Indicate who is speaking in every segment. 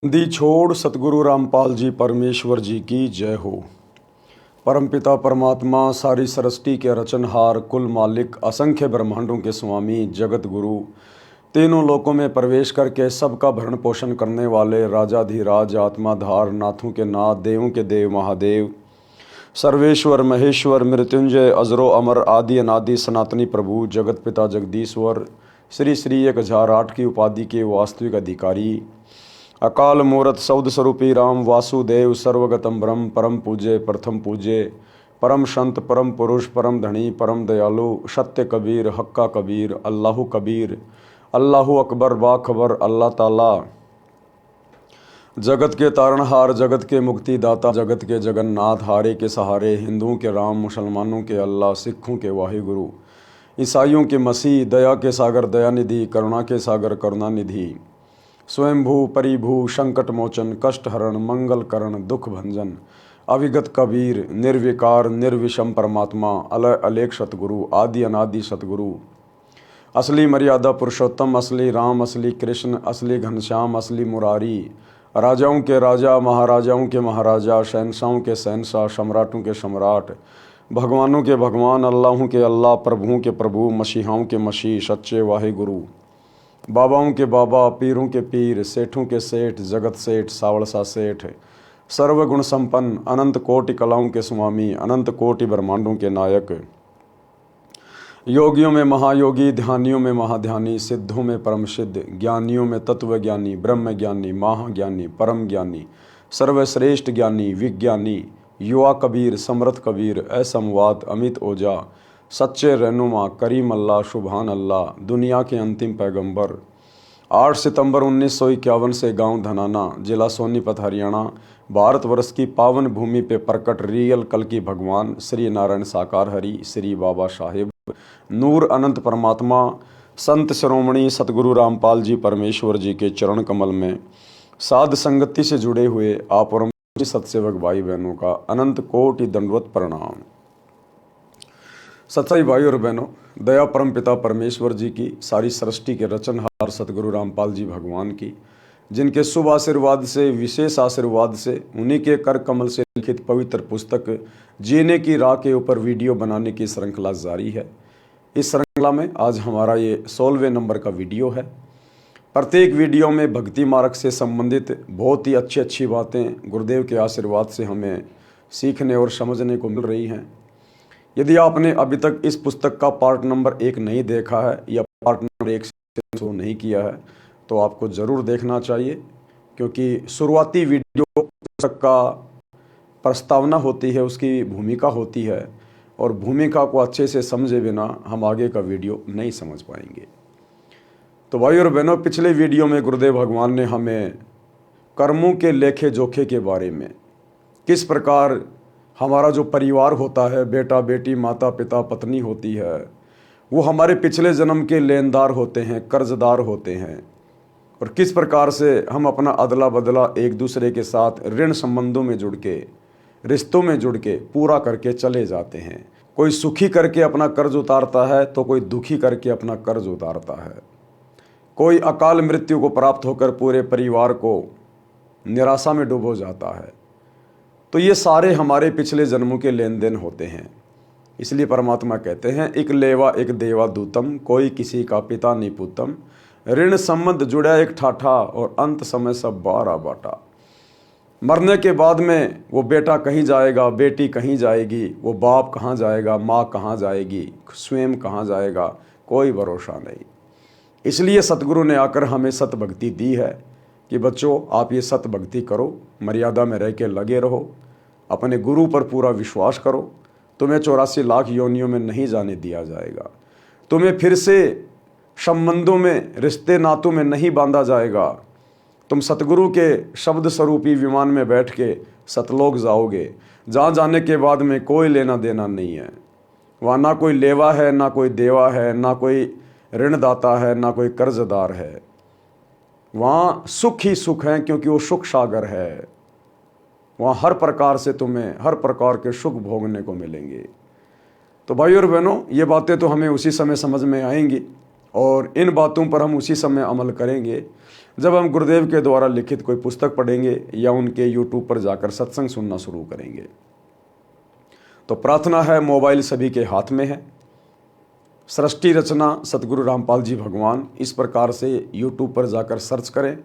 Speaker 1: दी छोड़ सतगुरु रामपाल जी परमेश्वर जी की जय हो। परमपिता परमात्मा सारी सृष्टि के रचनहार, कुल मालिक, असंख्य ब्रह्मांडों के स्वामी, जगत गुरु, तीनों लोकों में प्रवेश करके सबका भरण पोषण करने वाले राजाधिराज, आत्माधार, नाथों के नाथ, देवों के देव महादेव, सर्वेश्वर महेश्वर, मृत्युंजय, अजरो अमर, आदि अनादि सनातनी प्रभु, जगत पिता जगदीश्वर, श्री श्री 1008 की उपाधि के वास्तविक अधिकारी, अकाल मूर्त सौद स्वरूपी राम वासुदेव, सर्वगतम ब्रह्म, परम पूज्य, प्रथम पूज्य, परम संत, परम पुरुष, परम धनी, परम दयालु, सत्य कबीर, हक्का कबीर, अल्लाहु कबीर, अल्लाहु अकबर, बाखबर, अल्लाह ताला, जगत के तारणहार, जगत के मुक्तिदाता, जगत के जगन्नाथ, हारे के सहारे, हिंदुओं के राम, मुसलमानों के अल्लाह, सिखों के वाहिगुरु, ईसाइयों के मसीह, दया के सागर दयानिधि, करुणा के सागर करुणानिधि, स्वयंभू परिभू, संकट मोचन, कष्ट हरण, मंगल करण, दुख भंजन, अविगत कबीर, निर्विकार निर्विषम परमात्मा, अलय अलेख सतगुरु, आदि अनादि सतगुरु, असली मर्यादा पुरुषोत्तम, असली राम, असली कृष्ण, असली घनश्याम, असली मुरारी, राजाओं के राजा, महाराजाओं के महाराजा, शहनशाहों के शहनशाह, सम्राटों के सम्राट, भगवानों के भगवान, अल्लाहों के अल्लाह, प्रभुओं के प्रभु, मसीहाओं के मसीह, सच्चे वाहे गुरु, बाबाओं के बाबा, पीरों के पीर, सेठों के सेठ, जगत सेठ, सावड़सा सेठ, सर्वगुण संपन्न, अनंत कोटि कलाओं के स्वामी, अनंत कोटि ब्रह्मांडों के नायक, योगियों में महायोगी, ध्यानियों में महाध्यानी, सिद्धों में परम सिद्ध, ज्ञानियों में तत्व ज्ञानी, ब्रह्म ज्ञानी, महाज्ञानी, परम ज्ञानी, सर्वश्रेष्ठ ज्ञानी, विज्ञानी, युवा कबीर, समर्थ कबीर, असमवाद, अमित ओझा, सच्चे रहनुमा, करीम अल्लाह, सुभान अल्लाह, दुनिया के अंतिम पैगंबर, 8 सितंबर 1951 से गांव धनाना, जिला सोनीपत, हरियाणा, भारतवर्ष की पावन भूमि पे प्रकट रियल कल की भगवान श्री नारायण साकार हरि, श्री बाबा साहेब, नूर अनंत परमात्मा, संत शिरोमणि सतगुरु रामपाल जी परमेश्वर जी के चरण कमल में साध संगति से जुड़े हुए आप और सत्सेवक भाई बहनों का अनंत कोटि दंडवत प्रणाम। सच्चाई भाई और बहनों, दया परम पिता परमेश्वर जी की, सारी सृष्टि के रचनहार सतगुरु रामपाल जी भगवान की, जिनके शुभ आशीर्वाद से, विशेष आशीर्वाद से, उन्हीं के कर कमल से लिखित पवित्र पुस्तक जीने की राह के ऊपर वीडियो बनाने की श्रृंखला जारी है। इस श्रृंखला में आज हमारा ये 16वें नंबर का वीडियो है। प्रत्येक वीडियो में भक्ति मार्ग से संबंधित बहुत ही अच्छी बातें गुरुदेव के आशीर्वाद से हमें सीखने और समझने को मिल रही हैं। यदि आपने अभी तक इस पुस्तक का पार्ट नंबर 1 नहीं देखा है या पार्ट नंबर 1 से शुरू नहीं किया है तो आपको ज़रूर देखना चाहिए, क्योंकि शुरुआती वीडियो पुस्तक का प्रस्तावना होती है, उसकी भूमिका होती है, और भूमिका को अच्छे से समझे बिना हम आगे का वीडियो नहीं समझ पाएंगे। तो भाई और बहनों, पिछले वीडियो में गुरुदेव भगवान ने हमें कर्मों के लेखे जोखे के बारे में, किस प्रकार हमारा जो परिवार होता है, बेटा बेटी, माता पिता, पत्नी होती है, वो हमारे पिछले जन्म के लेनदार होते हैं, कर्जदार होते हैं, और किस प्रकार से हम अपना अदला बदला एक दूसरे के साथ ऋण संबंधों में जुड़ के, रिश्तों में जुड़ के पूरा करके चले जाते हैं। कोई सुखी करके अपना कर्ज उतारता है तो कोई दुखी करके अपना कर्ज उतारता है। कोई अकाल मृत्यु को प्राप्त होकर पूरे परिवार को निराशा में डूबो जाता है। तो ये सारे हमारे पिछले जन्मों के लेन देन होते हैं। इसलिए परमात्मा कहते हैं, एक लेवा एक देवा दूतम, कोई किसी का पिता निपुतम, ऋण संबंध जुड़ा एक ठाठा, और अंत समय सब बारा बाटा। मरने के बाद में वो बेटा कहीं जाएगा, बेटी कहीं जाएगी, वो बाप कहाँ जाएगा, माँ कहाँ जाएगी, स्वयं कहाँ जाएगा, कोई भरोसा नहीं। इसलिए सतगुरु ने आकर हमें सत भक्ति दी है कि बच्चों, आप ये सत भक्ति करो, मर्यादा में रह के लगे रहो, अपने गुरु पर पूरा विश्वास करो, तुम्हें 84 लाख योनियों में नहीं जाने दिया जाएगा, तुम्हें फिर से संबंधों में, रिश्ते नातों में नहीं बांधा जाएगा। तुम सतगुरु के शब्द स्वरूपी विमान में बैठ के सतलोक जाओगे, जहाँ जाने के बाद में कोई लेना देना नहीं है। वहाँ ना कोई लेवा है, ना कोई देवा है, ना कोई ऋणदाता है, ना कोई कर्जदार है। वहाँ सुख ही सुख है, क्योंकि वो सुख सागर है। वहाँ हर प्रकार से तुम्हें हर प्रकार के सुख भोगने को मिलेंगे। तो भाई और बहनों, ये बातें तो हमें उसी समय समझ में आएंगी और इन बातों पर हम उसी समय अमल करेंगे जब हम गुरुदेव के द्वारा लिखित कोई पुस्तक पढ़ेंगे या उनके यूट्यूब पर जाकर सत्संग सुनना शुरू करेंगे। तो प्रार्थना है, मोबाइल सभी के हाथ में है। सृष्टि रचना सतगुरु रामपाल जी भगवान, इस प्रकार से यूट्यूब पर जाकर सर्च करें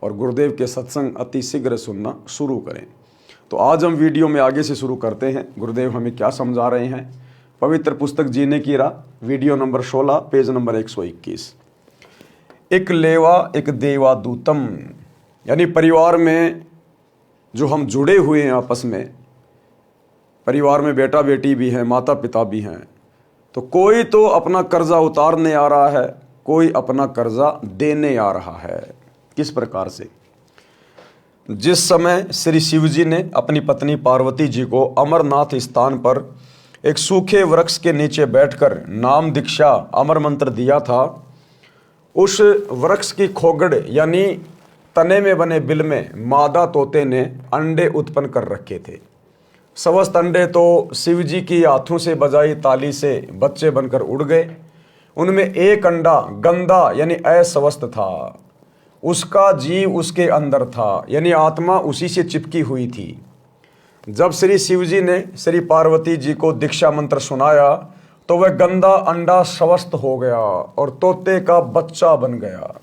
Speaker 1: और गुरुदेव के सत्संग अति शीघ्र सुनना शुरू करें। तो आज हम वीडियो में आगे से शुरू करते हैं। गुरुदेव हमें क्या समझा रहे हैं। पवित्र पुस्तक जीने की राह, वीडियो नंबर 16, पेज नंबर 121। एक लेवा एक देवा दूतम, यानी परिवार में जो हम जुड़े हुए हैं आपस में, परिवार में बेटा बेटी भी हैं, माता पिता भी हैं, तो कोई तो अपना कर्जा उतारने आ रहा है, कोई अपना कर्जा देने आ रहा है। किस प्रकार से? जिस समय श्री शिव जी ने अपनी पत्नी पार्वती जी को अमरनाथ स्थान पर एक सूखे वृक्ष के नीचे बैठकर नाम दीक्षा अमर मंत्र दिया था, उस वृक्ष की खोगड़ यानी तने में बने बिल में मादा तोते ने अंडे उत्पन्न कर रखे थे। समस्त अंडे तो शिव जी की हाथों से बजाई ताली से बच्चे बनकर उड़ गए। उनमें एक अंडा गंदा यानी अस्वस्थ था, उसका जीव उसके अंदर था, यानी आत्मा उसी से चिपकी हुई थी। जब श्री शिव जी ने श्री पार्वती जी को दीक्षा मंत्र सुनाया तो वह गंदा अंडा स्वस्थ हो गया और तोते का बच्चा बन गया।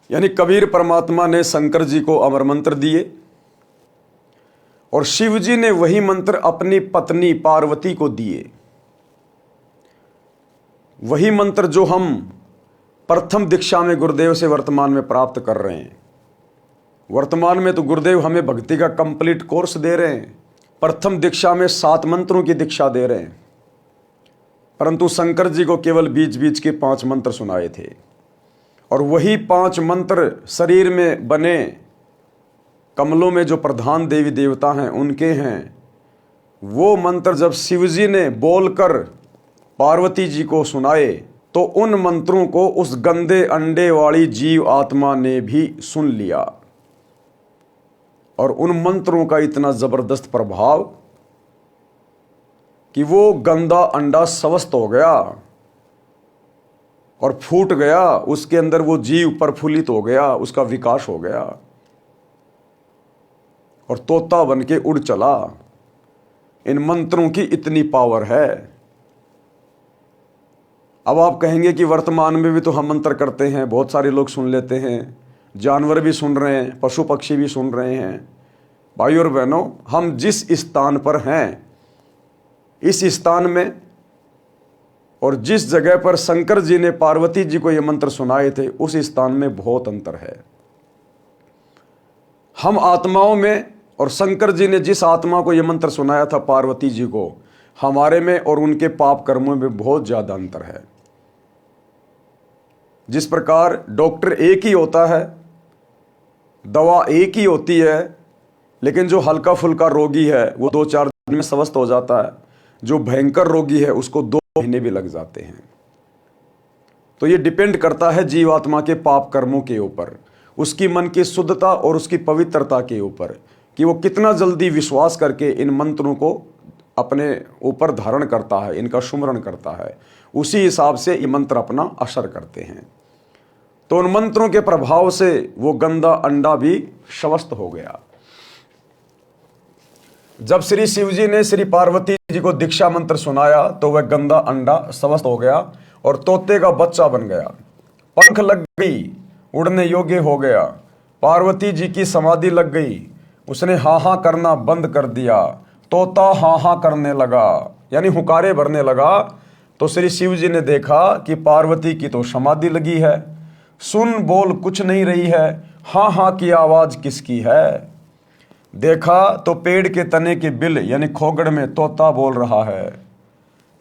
Speaker 1: यानी कबीर परमात्मा ने शंकर जी को अमर मंत्र दिए और शिव जी ने वही मंत्र अपनी पत्नी पार्वती को दिए। वही मंत्र जो हम प्रथम दीक्षा में गुरुदेव से वर्तमान में प्राप्त कर रहे हैं। वर्तमान में तो गुरुदेव हमें भक्ति का कंप्लीट कोर्स दे रहे हैं। प्रथम दीक्षा में 7 मंत्रों की दीक्षा दे रहे हैं, परंतु शंकर जी को केवल बीच बीच के 5 मंत्र सुनाए थे। और वही 5 मंत्र शरीर में बने कमलों में जो प्रधान देवी देवता हैं उनके हैं। वो मंत्र जब शिव जी ने बोलकर पार्वती जी को सुनाए तो उन मंत्रों को उस गंदे अंडे वाली जीव आत्मा ने भी सुन लिया और उन मंत्रों का इतना जबरदस्त प्रभाव कि वो गंदा अंडा स्वस्थ हो गया और फूट गया। उसके अंदर वो जीव प्रफुल्लित हो गया, उसका विकास हो गया और तोता बन के उड़ चला। इन मंत्रों की इतनी पावर है। अब आप कहेंगे कि वर्तमान में भी तो हम मंत्र करते हैं, बहुत सारे लोग सुन लेते हैं, जानवर भी सुन रहे हैं, पशु पक्षी भी सुन रहे हैं। भाई और बहनों, हम जिस स्थान पर हैं, इस स्थान में और जिस जगह पर शंकर जी ने पार्वती जी को ये मंत्र सुनाए थे, उस स्थान में बहुत अंतर है। हम आत्माओं में और शंकर जी ने जिस आत्मा को ये मंत्र सुनाया था पार्वती जी को, हमारे में और उनके पाप कर्मों में बहुत ज्यादा अंतर है। जिस प्रकार डॉक्टर एक ही होता है, दवा एक ही होती है, लेकिन जो हल्का फुल्का रोगी है वो 2-4 दिन में स्वस्थ हो जाता है, जो भयंकर रोगी है उसको 2 महीने भी लग जाते हैं। तो ये डिपेंड करता है जीवात्मा के पाप कर्मों के ऊपर, उसकी मन की शुद्धता और उसकी पवित्रता के ऊपर, कि वो कितना जल्दी विश्वास करके इन मंत्रों को अपने ऊपर धारण करता है, इनका सुमरण करता है। उसी हिसाब से ये मंत्र अपना असर करते हैं। तो उन मंत्रों के प्रभाव से वो गंदा अंडा भी स्वस्थ हो गया। जब श्री शिव जी ने श्री पार्वती जी को दीक्षा मंत्र सुनाया तो वह गंदा अंडा स्वस्थ हो गया और तोते का बच्चा बन गया। पंख लग गई, उड़ने योग्य हो गया। पार्वती जी की समाधि लग गई, उसने हाँ हाँ करना बंद कर दिया, तोता हाँ हाँ करने लगा, यानी हुकारे भरने लगा। तो श्री शिव जी ने देखा कि पार्वती की तो समाधि लगी है, सुन बोल कुछ नहीं रही है, हाँ हाँ की आवाज किसकी है। देखा तो पेड़ के तने के बिल यानी खोगड़ में तोता बोल रहा है।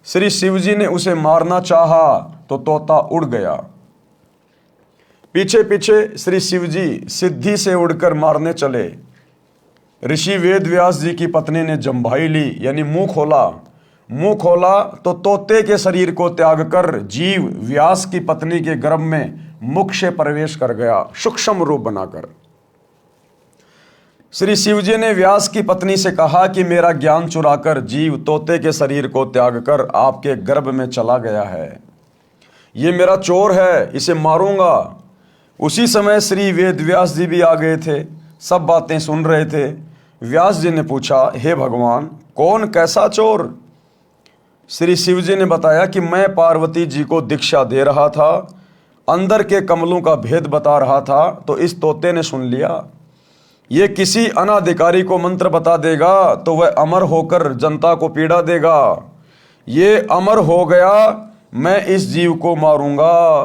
Speaker 1: श्री शिव जी ने उसे मारना चाहा तो तोता उड़ गया। पीछे पीछे श्री शिव जी सिद्धि से उड़कर मारने चले। ऋषि वेद व्यास जी की पत्नी ने जम्भाई ली यानी मुंह खोला। मुंह खोला तो तोते के शरीर को त्याग कर जीव व्यास की पत्नी के गर्भ में मुख से प्रवेश कर गया, सूक्ष्म रूप बनाकर। श्री शिव जी ने व्यास की पत्नी से कहा कि मेरा ज्ञान चुराकर जीव तोते के शरीर को त्याग कर आपके गर्भ में चला गया है। ये मेरा चोर है, इसे मारूंगा। उसी समय श्री वेद व्यास जी भी आ गए थे, सब बातें सुन रहे थे। व्यास जी ने पूछा, हे भगवान, कौन कैसा चोर? श्री शिव जी ने बताया कि मैं पार्वती जी को दीक्षा दे रहा था, अंदर के कमलों का भेद बता रहा था, तो इस तोते ने सुन लिया। ये किसी अनाधिकारी को मंत्र बता देगा तो वह अमर होकर जनता को पीड़ा देगा। ये अमर हो गया, मैं इस जीव को मारूंगा।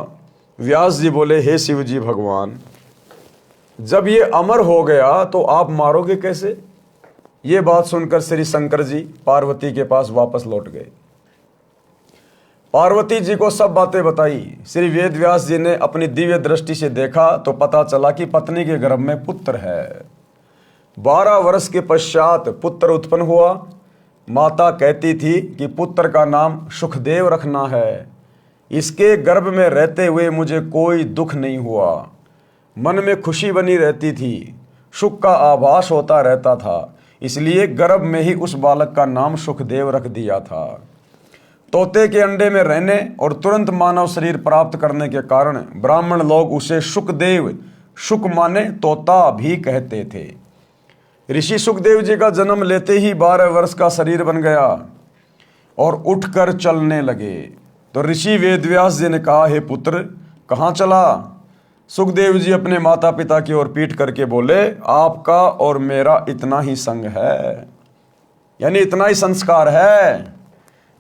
Speaker 1: व्यास जी बोले, हे शिव जी भगवान, जब ये अमर हो गया तो आप मारोगे कैसे? ये बात सुनकर श्री शंकर जी पार्वती के पास वापस लौट गए। पार्वती जी को सब बातें बताई। श्री वेद व्यास जी ने अपनी दिव्य दृष्टि से देखा तो पता चला कि पत्नी के गर्भ में पुत्र है। 12 वर्ष के पश्चात पुत्र उत्पन्न हुआ। माता कहती थी कि पुत्र का नाम सुखदेव रखना है। इसके गर्भ में रहते हुए मुझे कोई दुख नहीं हुआ, मन में खुशी बनी रहती थी, सुख का आभास होता रहता था, इसलिए गर्भ में ही उस बालक का नाम सुखदेव रख दिया था। तोते के अंडे में रहने और तुरंत मानव शरीर प्राप्त करने के कारण ब्राह्मण लोग उसे सुखदेव, सुख माने तोता भी कहते थे। ऋषि सुखदेव जी का जन्म लेते ही 12 वर्ष का शरीर बन गया और उठकर चलने लगे। तो ऋषि वेदव्यास जी ने कहा, हे पुत्र, कहाँ चला? सुखदेव जी अपने माता पिता की ओर पीट करके बोले, आपका और मेरा इतना ही संग है, यानी इतना ही संस्कार है।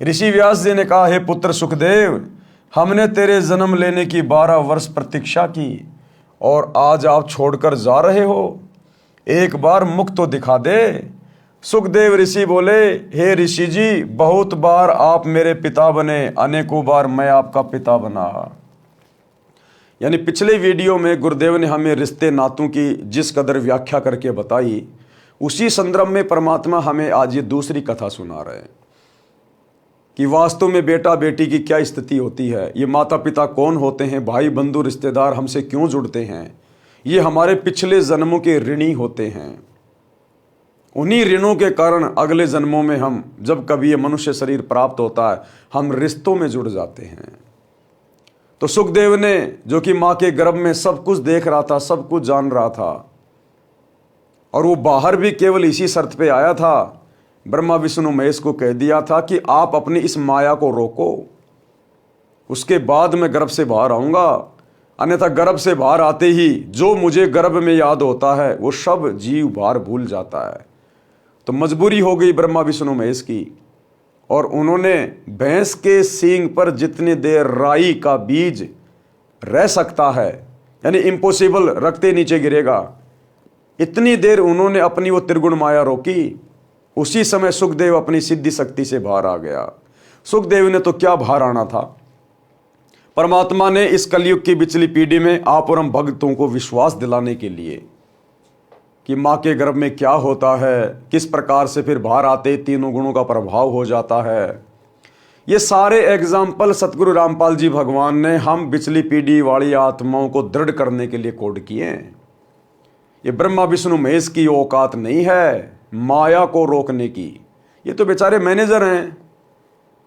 Speaker 1: ऋषि व्यास जी ने कहा, हे पुत्र सुखदेव, हमने तेरे जन्म लेने की 12 वर्ष प्रतीक्षा की और आज आप छोड़कर जा रहे हो। एक बार मुख तो दिखा दे। सुखदेव ऋषि बोले, हे ऋषि जी, बहुत बार आप मेरे पिता बने, अनेकों बार मैं आपका पिता बना। यानी पिछले वीडियो में गुरुदेव ने हमें रिश्ते नातों की जिस कदर व्याख्या करके बताई, उसी संदर्भ में परमात्मा हमें आज ये दूसरी कथा सुना रहे हैं कि वास्तव में बेटा बेटी की क्या स्थिति होती है, ये माता पिता कौन होते हैं, भाई बंधु रिश्तेदार हमसे क्यों जुड़ते हैं, ये हमारे पिछले जन्मों के ऋणी होते हैं। उन्हीं ऋणों के कारण अगले जन्मों में हम, जब कभी ये मनुष्य शरीर प्राप्त होता है, हम रिश्तों में जुड़ जाते हैं। तो सुखदेव ने, जो कि मां के गर्भ में सब कुछ देख रहा था, सब कुछ जान रहा था, और वो बाहर भी केवल इसी शर्त पे आया था, ब्रह्मा विष्णु महेश को कह दिया था कि आप अपनी इस माया को रोको, उसके बाद मैं गर्भ से बाहर आऊंगा, अन्यथा गर्भ से बाहर आते ही जो मुझे गर्भ में याद होता है वो सब जीव बाहर भूल जाता है। तो मजबूरी हो गई ब्रह्मा विष्णु महेश की, और उन्होंने भैंस के सींग पर जितनी देर राई का बीज रह सकता है, यानी इम्पॉसिबल, रखते नीचे गिरेगा, इतनी देर उन्होंने अपनी वो त्रिगुण माया रोकी। उसी समय सुखदेव अपनी सिद्धि शक्ति से बाहर आ गया। सुखदेव ने तो क्या बाहर आना था, परमात्मा ने इस कलयुग की पिछली पीढ़ी में आप और हम भक्तों को विश्वास दिलाने के लिए कि माँ के गर्भ में क्या होता है, किस प्रकार से फिर बाहर आते तीनों गुणों का प्रभाव हो जाता है, ये सारे एग्जाम्पल सतगुरु रामपाल जी भगवान ने हम पिछली पीढ़ी वाली आत्माओं को दृढ़ करने के लिए कोड किए हैं। ये ब्रह्मा विष्णु महेश की औकात नहीं है माया को रोकने की। ये तो बेचारे मैनेजर हैं,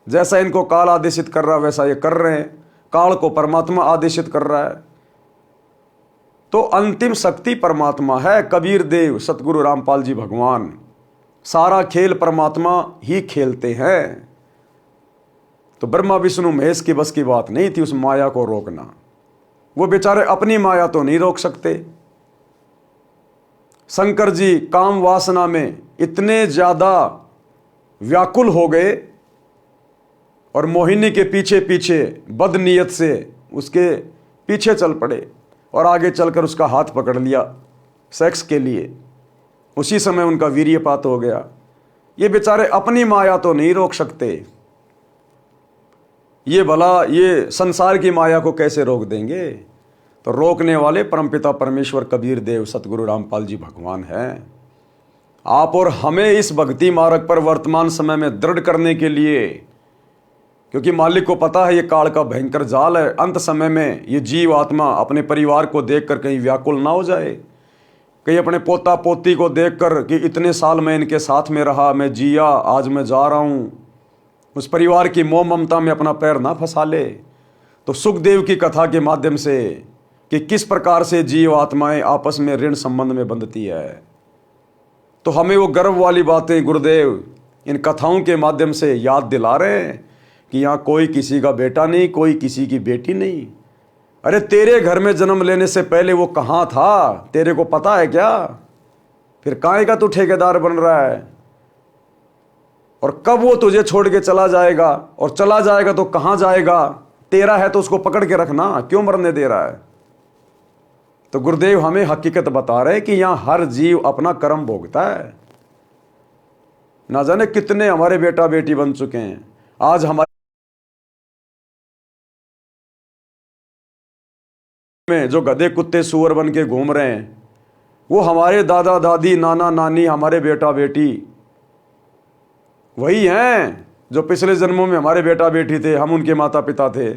Speaker 1: जैसा इनको काल आदेशित कर रहा है वैसा ये कर रहे हैं, काल को परमात्मा आदेशित कर रहा है। तो अंतिम शक्ति परमात्मा है, कबीर देव सतगुरु रामपाल जी भगवान, सारा खेल परमात्मा ही खेलते हैं। तो ब्रह्मा विष्णु महेश की बस की बात नहीं थी उस माया को रोकना। वो बेचारे अपनी माया तो नहीं रोक सकते। शंकर जी काम वासना में इतने ज्यादा व्याकुल हो गए और मोहिनी के पीछे पीछे बदनीयत से उसके पीछे चल पड़े और आगे चलकर उसका हाथ पकड़ लिया सेक्स के लिए। उसी समय उनका वीर्यपात हो गया। ये बेचारे अपनी माया तो नहीं रोक सकते, ये भला ये संसार की माया को कैसे रोक देंगे। तो रोकने वाले परमपिता परमेश्वर कबीर देव सतगुरु रामपाल जी भगवान हैं। आप और हमें इस भक्ति मार्ग पर वर्तमान समय में दृढ़ करने के लिए, क्योंकि मालिक को पता है ये काल का भयंकर जाल है, अंत समय में ये जीव आत्मा अपने परिवार को देखकर कहीं व्याकुल ना हो जाए, कहीं अपने पोता पोती को देखकर कि इतने साल मैं इनके साथ में रहा, मैं जिया, आज मैं जा रहा हूँ, उस परिवार की मोह ममता में अपना पैर ना फंसा ले। तो सुखदेव की कथा के माध्यम से कि किस प्रकार से जीव आत्माएं आपस में ऋण संबंध में बंधती है, तो हमें वो गर्व वाली बातें गुरुदेव इन कथाओं के माध्यम से याद दिला रहे हैं कि यहाँ कोई किसी का बेटा नहीं, कोई किसी की बेटी नहीं। अरे तेरे घर में जन्म लेने से पहले वो कहाँ था, तेरे को पता है क्या? फिर काहे का तू ठेकेदार बन रहा है? और कब वो तुझे छोड़ के चला जाएगा, और चला जाएगा तो कहाँ जाएगा? तेरा है तो उसको पकड़ के रखना, क्यों मरने दे रहा है? तो गुरुदेव हमें हकीकत बता रहे हैं कि यहां हर जीव अपना कर्म भोगता है। ना जाने कितने हमारे बेटा बेटी बन चुके हैं, आज हमारे में जो गधे कुत्ते सुअर बन के घूम रहे हैं, वो हमारे दादा दादी नाना नानी हमारे बेटा बेटी वही हैं जो पिछले जन्मों में हमारे बेटा बेटी थे, हम उनके माता पिता थे,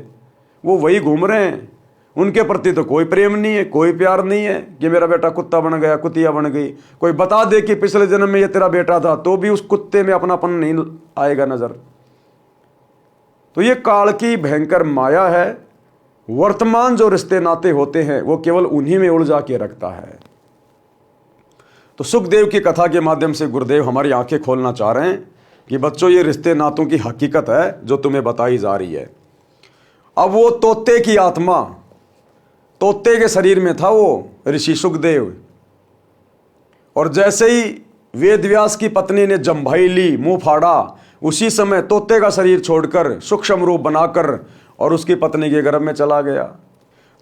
Speaker 1: वो वही घूम रहे हैं। उनके प्रति तो कोई प्रेम नहीं है, कोई प्यार नहीं है कि मेरा बेटा कुत्ता बन गया, कुतिया बन गई। कोई बता दे कि पिछले जन्म में ये तेरा बेटा था, तो भी उस कुत्ते में अपनापन नहीं आएगा नजर। तो ये काल की भयंकर माया है। वर्तमान जो रिश्ते नाते होते हैं वो केवल उन्हीं में उलझा के रखता है। तो सुखदेव की कथा के माध्यम से गुरुदेव हमारी आंखें खोलना चाह रहे हैं कि बच्चों, ये रिश्ते नातों की हकीकत है जो तुम्हें बताई जा रही है। अब वो तोते की आत्मा, तोते के शरीर में था वो ऋषि सुखदेव, और जैसे ही वेदव्यास की पत्नी ने जम्भाई ली, मुंह फाड़ा, उसी समय तोते का शरीर छोड़कर सूक्ष्म रूप बनाकर और उसकी पत्नी के गर्भ में चला गया।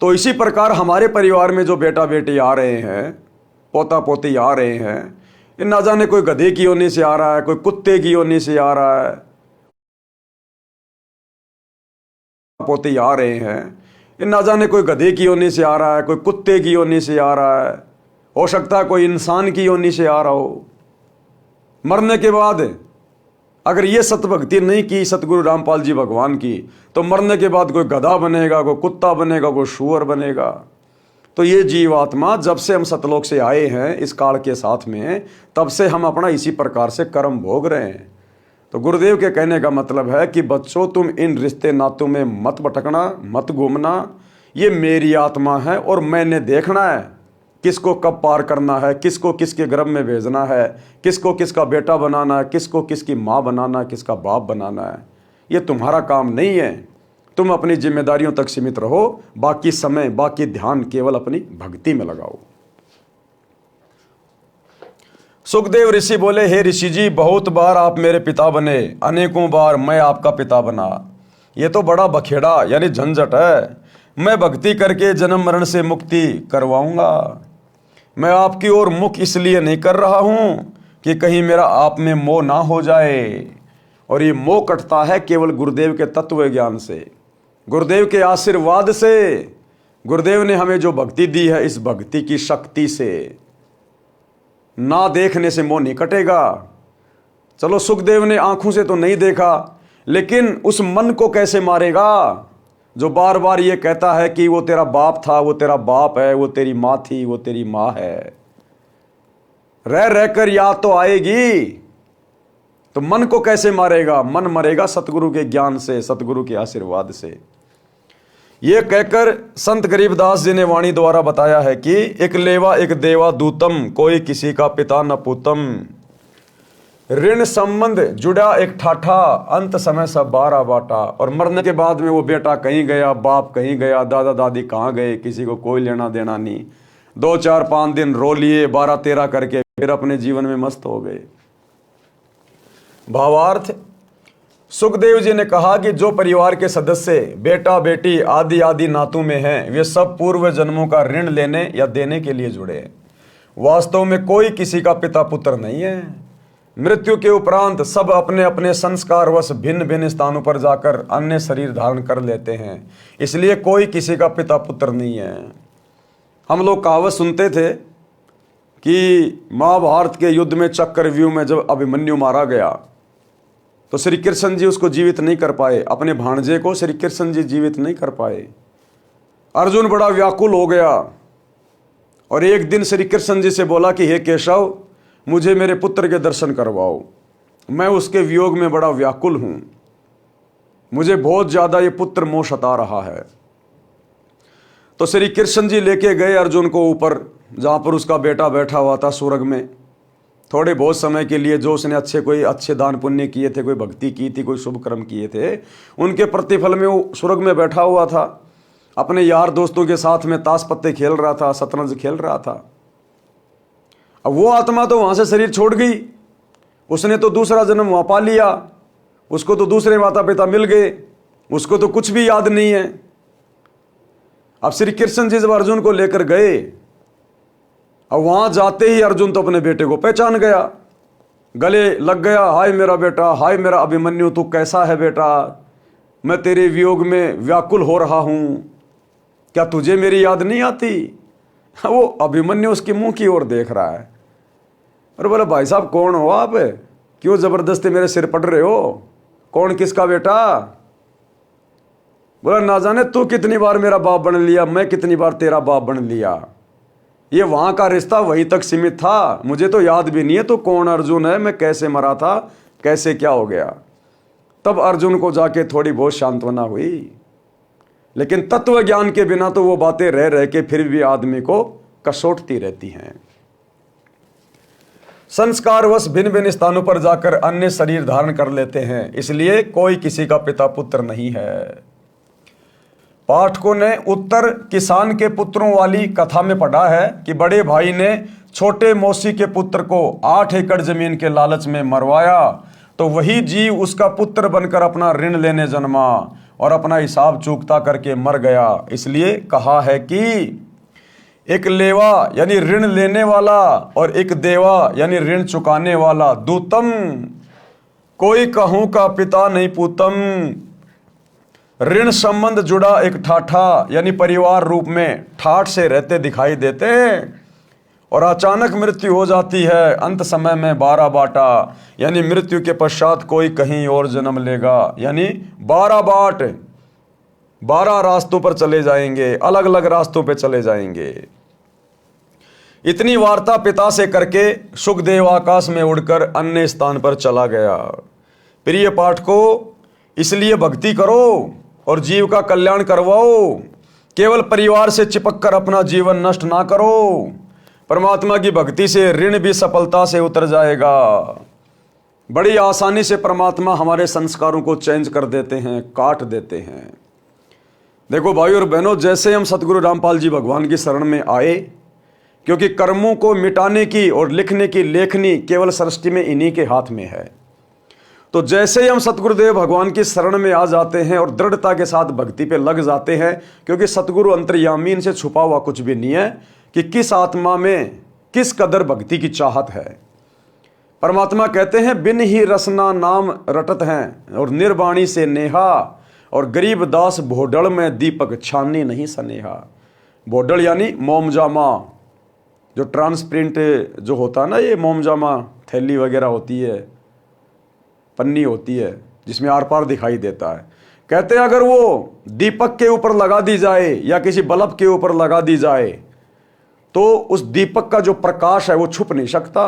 Speaker 1: तो इसी प्रकार हमारे परिवार में जो बेटा बेटी आ रहे हैं, पोता पोती आ रहे हैं, ये ना जाने कोई गधे की योनि से आ रहा है, कोई कुत्ते की योनि से आ रहा है, पोते आ रहे हैं, ये ना जाने कोई गधे की योनि से आ रहा है, कोई कुत्ते की योनि से आ रहा है, हो सकता है कोई इंसान की योनि से आ रहा हो। मरने के बाद अगर ये सतभक्ति नहीं की सतगुरु रामपाल जी भगवान की, तो मरने के बाद कोई गधा बनेगा, कोई कुत्ता बनेगा, कोई शुअर बनेगा। तो ये जीवात्मा जब से हम सतलोक से आए हैं इस काल के साथ में, तब से हम अपना इसी प्रकार से कर्म भोग रहे हैं। तो गुरुदेव के कहने का मतलब है कि बच्चों, तुम इन रिश्ते नातों में मत भटकना, मत घूमना। ये मेरी आत्मा है और मैंने देखना है किसको कब पार करना है, किसको किसके गर्भ में भेजना है, किसको किसका बेटा बनाना है, किसको किसकी माँ बनाना है, किसका बाप बनाना है। ये तुम्हारा काम नहीं है। तुम अपनी जिम्मेदारियों तक सीमित रहो, बाकी समय, बाकी ध्यान केवल अपनी भक्ति में लगाओ। सुखदेव ऋषि बोले, हे ऋषि जी, बहुत बार आप मेरे पिता बने, अनेकों बार मैं आपका पिता बना। ये तो बड़ा बखेड़ा यानी झंझट है। मैं भक्ति करके जन्म मरण से मुक्ति करवाऊंगा। मैं आपकी ओर मुख इसलिए नहीं कर रहा हूं कि कहीं मेरा आप में मोह ना हो जाए। और ये मोह कटता है केवल गुरुदेव के तत्व ज्ञान से, गुरुदेव के आशीर्वाद से। गुरुदेव ने हमें जो भक्ति दी है, इस भक्ति की शक्ति से ना देखने से मोह नहीं कटेगा। चलो, सुखदेव ने आंखों से तो नहीं देखा, लेकिन उस मन को कैसे मारेगा जो बार बार ये कहता है कि वो तेरा बाप था, वो तेरा बाप है, वो तेरी माँ थी, वो तेरी माँ है। रह रहकर याद तो आएगी, तो मन को कैसे मारेगा? मन मरेगा सतगुरु के ज्ञान से, सतगुरु के आशीर्वाद से। ये कहकर संत गरीबदास जी ने वाणी द्वारा बताया है कि एक लेवा एक देवा दूतम, कोई किसी का पिता न पूतम। ऋण संबंध जुड़ा एक ठाठा, अंत समय सब बारा बाटा। और मरने के बाद में वो बेटा कहीं गया, बाप कहीं गया, दादा दादी कहाँ गए, किसी को कोई लेना देना नहीं। 2 4 5 दिन रो लिए, 12 13 करके फिर अपने जीवन में मस्त हो गए। भावार्थ, सुखदेव जी ने कहा कि जो परिवार के सदस्य बेटा बेटी आदि आदि नातों में हैं, वे सब पूर्व जन्मों का ऋण लेने या देने के लिए जुड़े हैं। वास्तव में कोई किसी का पिता पुत्र नहीं है। मृत्यु के उपरांत सब अपने अपने संस्कारवश भिन्न भिन्न स्थानों पर जाकर अन्य शरीर धारण कर लेते हैं। इसलिए कोई किसी का पिता पुत्र नहीं है। हम लोग कहावत सुनते थे कि महाभारत के युद्ध में चक्रव्यूह में जब अभिमन्यु मारा गया, तो श्री कृष्ण जी उसको जीवित नहीं कर पाए। अपने भांजे को श्री कृष्ण जी जीवित नहीं कर पाए। अर्जुन बड़ा व्याकुल हो गया और एक दिन श्री कृष्ण जी से बोला कि हे केशव, मुझे मेरे पुत्र के दर्शन करवाओ, मैं उसके वियोग में बड़ा व्याकुल हूं, मुझे बहुत ज्यादा ये पुत्र मोह सता रहा है। तो श्री कृष्ण जी लेके गए अर्जुन को ऊपर, जहाँ पर उसका बेटा बैठा हुआ था स्वर्ग में। थोड़े बहुत समय के लिए जो उसने कोई अच्छे दान पुण्य किए थे, कोई भक्ति की थी, कोई शुभ कर्म किए थे, उनके प्रतिफल में वो स्वर्ग में बैठा हुआ था, अपने यार दोस्तों के साथ में ताश पत्ते खेल रहा था, शतरंज खेल रहा था। अब वो आत्मा तो वहाँ से शरीर छोड़ गई, उसने तो दूसरा जन्म वहाँ पा लिया, उसको तो दूसरे माता पिता मिल गए, उसको तो कुछ भी याद नहीं है। अब श्री कृष्ण जी जब अर्जुन को लेकर गए, अब वहां जाते ही अर्जुन तो अपने बेटे को पहचान गया, गले लग गया, हाय मेरा बेटा, हाय मेरा अभिमन्यु, तू कैसा है बेटा, मैं तेरे वियोग में व्याकुल हो रहा हूं, क्या तुझे मेरी याद नहीं आती। वो अभिमन्यु उसके मुंह की ओर देख रहा है और बोला, भाई साहब कौन हो आप, क्यों जबरदस्ती मेरे सिर पड़ रहे हो, कौन किसका बेटा। बोला, ना जाने तू कितनी बार मेरा बाप बन लिया, मैं कितनी बार तेरा बाप बन लिया, ये वहां का रिश्ता वहीं तक सीमित था, मुझे तो याद भी नहीं है तो कौन अर्जुन है, मैं कैसे मरा था, कैसे क्या हो गया। तब अर्जुन को जाके थोड़ी बहुत सांत्वना हुई, लेकिन तत्व ज्ञान के बिना तो वो बातें रह रह के फिर भी आदमी को कसोटती रहती हैं। संस्कारवश भिन्न भिन्न स्थानों पर जाकर अन्य शरीर धारण कर लेते हैं, इसलिए कोई किसी का पिता पुत्र नहीं है। पाठकों ने उत्तर किसान के पुत्रों वाली कथा में पढ़ा है कि बड़े भाई ने छोटे मौसी के पुत्र को 8 एकड़ जमीन के लालच में मरवाया, तो वही जीव उसका पुत्र बनकर अपना ऋण लेने जन्मा और अपना हिसाब चूकता करके मर गया। इसलिए कहा है कि एक लेवा यानी ऋण लेने वाला और एक देवा यानी ऋण चुकाने वाला, दूतम कोई कहूं का पिता नहीं पूतम। ऋण संबंध जुड़ा एक ठाठा यानी परिवार रूप में ठाठ से रहते दिखाई देते हैं और अचानक मृत्यु हो जाती है, अंत समय में 12 बाटा यानी मृत्यु के पश्चात कोई कहीं और जन्म लेगा, यानी 12 बाट, 12 रास्तों पर चले जाएंगे, अलग अलग रास्तों पर चले जाएंगे। इतनी वार्ता पिता से करके सुखदेव आकाश में उड़कर अन्य स्थान पर चला गया। प्रिय पाठकों, इसलिए भक्ति करो और जीव का कल्याण करवाओ, केवल परिवार से चिपक कर अपना जीवन नष्ट ना करो। परमात्मा की भक्ति से ऋण भी सफलता से उतर जाएगा। बड़ी आसानी से परमात्मा हमारे संस्कारों को चेंज कर देते हैं, काट देते हैं। देखो भाई और बहनों, जैसे हम सतगुरु रामपाल जी भगवान की शरण में आए, क्योंकि कर्मों को मिटाने की और लिखने की लेखनी केवल सृष्टि में इन्हीं के हाथ में है, तो जैसे ही हम सतगुरुदेव भगवान की शरण में आ जाते हैं और दृढ़ता के साथ भक्ति पे लग जाते हैं, क्योंकि सतगुरु अंतर्यामी, इनसे छुपा हुआ कुछ भी नहीं है कि किस आत्मा में किस कदर भक्ति की चाहत है। परमात्मा कहते हैं, बिन ही रसना नाम रटत हैं और निर्वाणी से नेहा, और गरीब दास भोडल में दीपक छानी नहीं सनेहा। भोडल यानी मोमजामा, जो ट्रांसपेरेंट जो होता है ना, ये मोमजामा थैली वगैरह होती है, पन्नी होती है जिसमें आर पार दिखाई देता है। कहते हैं अगर वो दीपक के ऊपर लगा दी जाए या किसी बल्ब के ऊपर लगा दी जाए तो उस दीपक का जो प्रकाश है वो छुप नहीं सकता।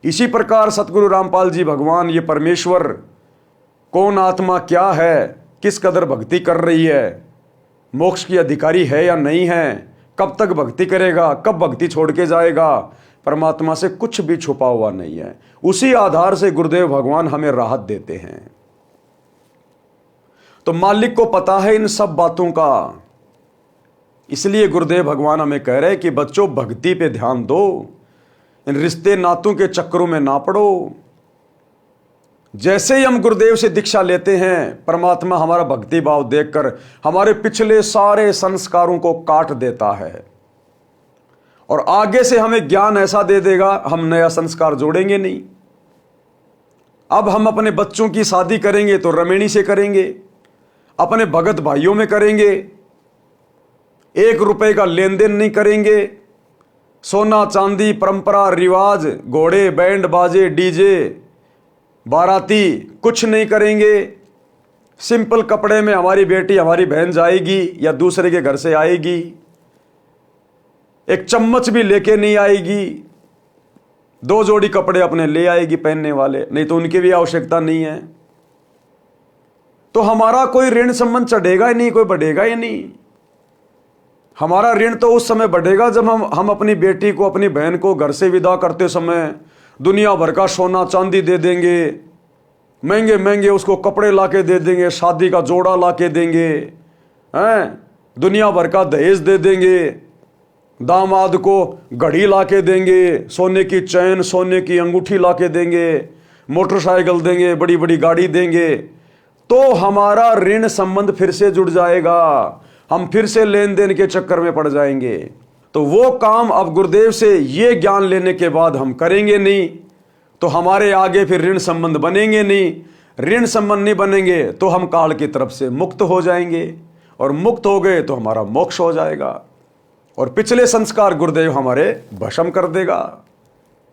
Speaker 1: इसी प्रकार सतगुरु रामपाल जी भगवान, ये परमेश्वर, कौन आत्मा क्या है, किस कदर भक्ति कर रही है, मोक्ष की अधिकारी है या नहीं है, कब तक भक्ति करेगा, कब भक्ति छोड़ के जाएगा, परमात्मा से कुछ भी छुपा हुआ नहीं है। उसी आधार से गुरुदेव भगवान हमें राहत देते हैं। तो मालिक को पता है इन सब बातों का, इसलिए गुरुदेव भगवान हमें कह रहे हैं कि बच्चों भक्ति पे ध्यान दो, इन रिश्ते नातों के चक्करों में ना पड़ो। जैसे ही हम गुरुदेव से दीक्षा लेते हैं, परमात्मा हमारा भक्ति भाव देखकर हमारे पिछले सारे संस्कारों को काट देता है और आगे से हमें ज्ञान ऐसा दे देगा, हम नया संस्कार जोड़ेंगे नहीं। अब हम अपने बच्चों की शादी करेंगे तो रमेणी से करेंगे, अपने भगत भाइयों में करेंगे, 1 रुपए का लेन देन नहीं करेंगे, सोना चांदी परंपरा रिवाज, घोड़े बैंड बाजे डीजे बाराती कुछ नहीं करेंगे। सिंपल कपड़े में हमारी बेटी हमारी बहन जाएगी या दूसरे के घर से आएगी, एक चम्मच भी लेके नहीं आएगी, 2 जोड़ी कपड़े अपने ले आएगी पहनने वाले, नहीं तो उनकी भी आवश्यकता नहीं है। तो हमारा कोई ऋण संबंध चढ़ेगा ही नहीं, कोई बढ़ेगा ही नहीं। हमारा ऋण तो उस समय बढ़ेगा जब हम अपनी बेटी को, अपनी बहन को घर से विदा करते समय दुनिया भर का सोना चांदी दे देंगे, महंगे महंगे उसको कपड़े लाके दे देंगे, शादी का जोड़ा लाके देंगे, हैं, दुनिया भर का दहेज दे देंगे, दामाद को घड़ी लाके देंगे, सोने की चैन, सोने की अंगूठी लाके देंगे, मोटरसाइकिल देंगे, बड़ी बड़ी गाड़ी देंगे, तो हमारा ऋण संबंध फिर से जुड़ जाएगा, हम फिर से लेन देन के चक्कर में पड़ जाएंगे। तो वो काम अब गुरुदेव से ये ज्ञान लेने के बाद हम करेंगे नहीं, तो हमारे आगे फिर ऋण संबंध बनेंगे नहीं। ऋण संबंध नहीं बनेंगे तो हम काल की तरफ से मुक्त हो जाएंगे, और मुक्त हो गए तो हमारा मोक्ष हो जाएगा, और पिछले संस्कार गुरुदेव हमारे भस्म कर देगा।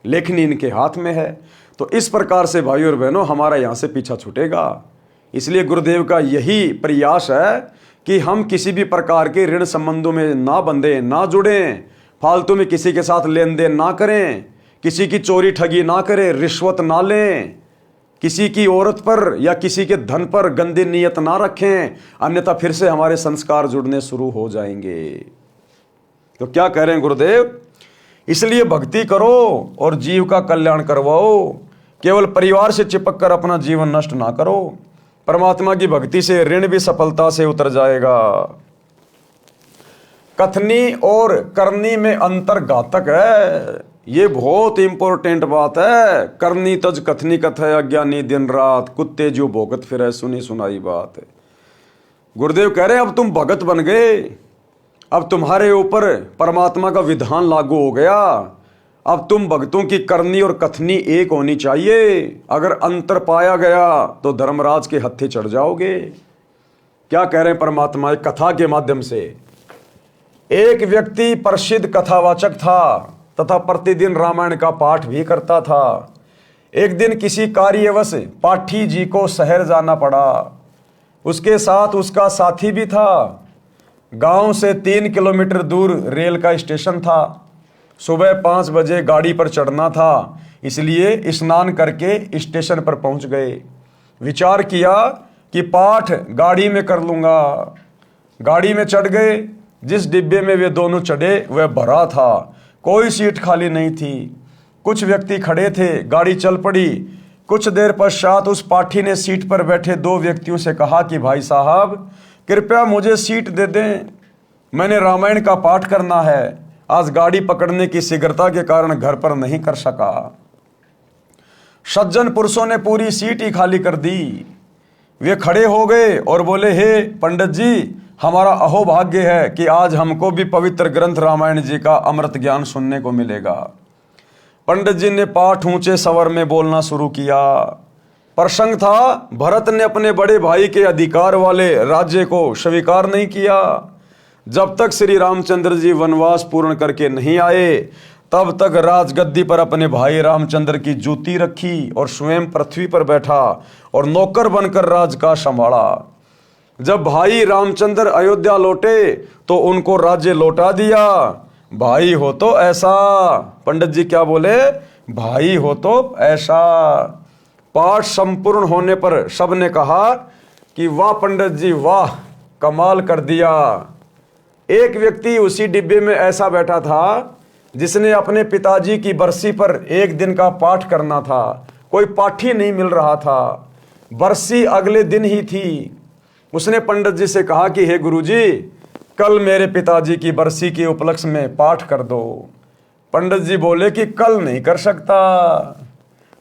Speaker 1: लेखनी इनके हाथ में है। तो इस प्रकार से भाई और बहनों हमारा यहाँ से पीछा छूटेगा। इसलिए गुरुदेव का यही प्रयास है कि हम किसी भी प्रकार के ऋण संबंधों में ना बंधें, ना जुड़ें, फालतू में किसी के साथ लेन देन ना करें, किसी की चोरी ठगी ना करें, रिश्वत ना लें, किसी की औरत पर या किसी के धन पर गंदी नीयत ना रखें, अन्यथा फिर से हमारे संस्कार जुड़ने शुरू हो जाएंगे। तो क्या कह रहे हैं गुरुदेव? इसलिए भक्ति करो और जीव का कल्याण करवाओ, केवल परिवार से चिपक कर अपना जीवन नष्ट ना करो। परमात्मा की भक्ति से ऋण भी सफलता से उतर जाएगा। कथनी और करनी में अंतर घातक है, ये बहुत इंपॉर्टेंट बात है। करनी तज कथनी कथ है, अज्ञानी दिन रात, कुत्ते जो भोगत फिर सुनी सुनाई बात है। गुरुदेव कह रहे हैं अब तुम भगत बन गए, अब तुम्हारे ऊपर परमात्मा का विधान लागू हो गया, अब तुम भक्तों की करनी और कथनी एक होनी चाहिए। अगर अंतर पाया गया तो धर्मराज के हत्थे चढ़ जाओगे। क्या कह रहे हैं परमात्मा एक कथा के माध्यम से? एक व्यक्ति प्रसिद्ध कथावाचक था तथा प्रतिदिन रामायण का पाठ भी करता था। एक दिन किसी कार्यवश पाठी जी को शहर जाना पड़ा। उसके साथ उसका साथी भी था। गांव से 3 किलोमीटर दूर रेल का स्टेशन था। सुबह 5 बजे गाड़ी पर चढ़ना था, इसलिए स्नान करके स्टेशन पर पहुंच गए। विचार किया कि पाठ गाड़ी में कर लूंगा। गाड़ी में चढ़ गए। जिस डिब्बे में वे दोनों चढ़े वह भरा था, कोई सीट खाली नहीं थी। कुछ व्यक्ति खड़े थे। गाड़ी चल पड़ी। कुछ देर पश्चात उस पाठी ने सीट पर बैठे 2 व्यक्तियों से कहा कि भाई साहब कृपया मुझे सीट दे दें, मैंने रामायण का पाठ करना है, आज गाड़ी पकड़ने की शीघ्रता के कारण घर पर नहीं कर सका। सज्जन पुरुषों ने पूरी सीट ही खाली कर दी। वे खड़े हो गए और बोले, हे पंडित जी, हमारा अहोभाग्य है कि आज हमको भी पवित्र ग्रंथ रामायण जी का अमृत ज्ञान सुनने को मिलेगा। पंडित जी ने पाठ ऊंचे स्वर में बोलना शुरू किया। प्रसंग था, भरत ने अपने बड़े भाई के अधिकार वाले राज्य को स्वीकार नहीं किया। जब तक श्री रामचंद्र जी वनवास पूर्ण करके नहीं आए तब तक राजगद्दी पर अपने भाई रामचंद्र की जूती रखी और स्वयं पृथ्वी पर बैठा और नौकर बनकर राज का संभाला। जब भाई रामचंद्र अयोध्या लौटे तो उनको राज्य लौटा दिया। भाई हो तो ऐसा, पंडित जी क्या बोले? भाई हो तो ऐसा। पाठ संपूर्ण होने पर सबने कहा कि वाह पंडित जी वाह, कमाल कर दिया। एक व्यक्ति उसी डिब्बे में ऐसा बैठा था जिसने अपने पिताजी की बरसी पर 1 दिन का पाठ करना था। कोई पाठी नहीं मिल रहा था। बरसी अगले दिन ही थी। उसने पंडित जी से कहा कि हे गुरुजी, कल मेरे पिताजी की बरसी के उपलक्ष्य में पाठ कर दो। पंडित जी बोले कि कल नहीं कर सकता।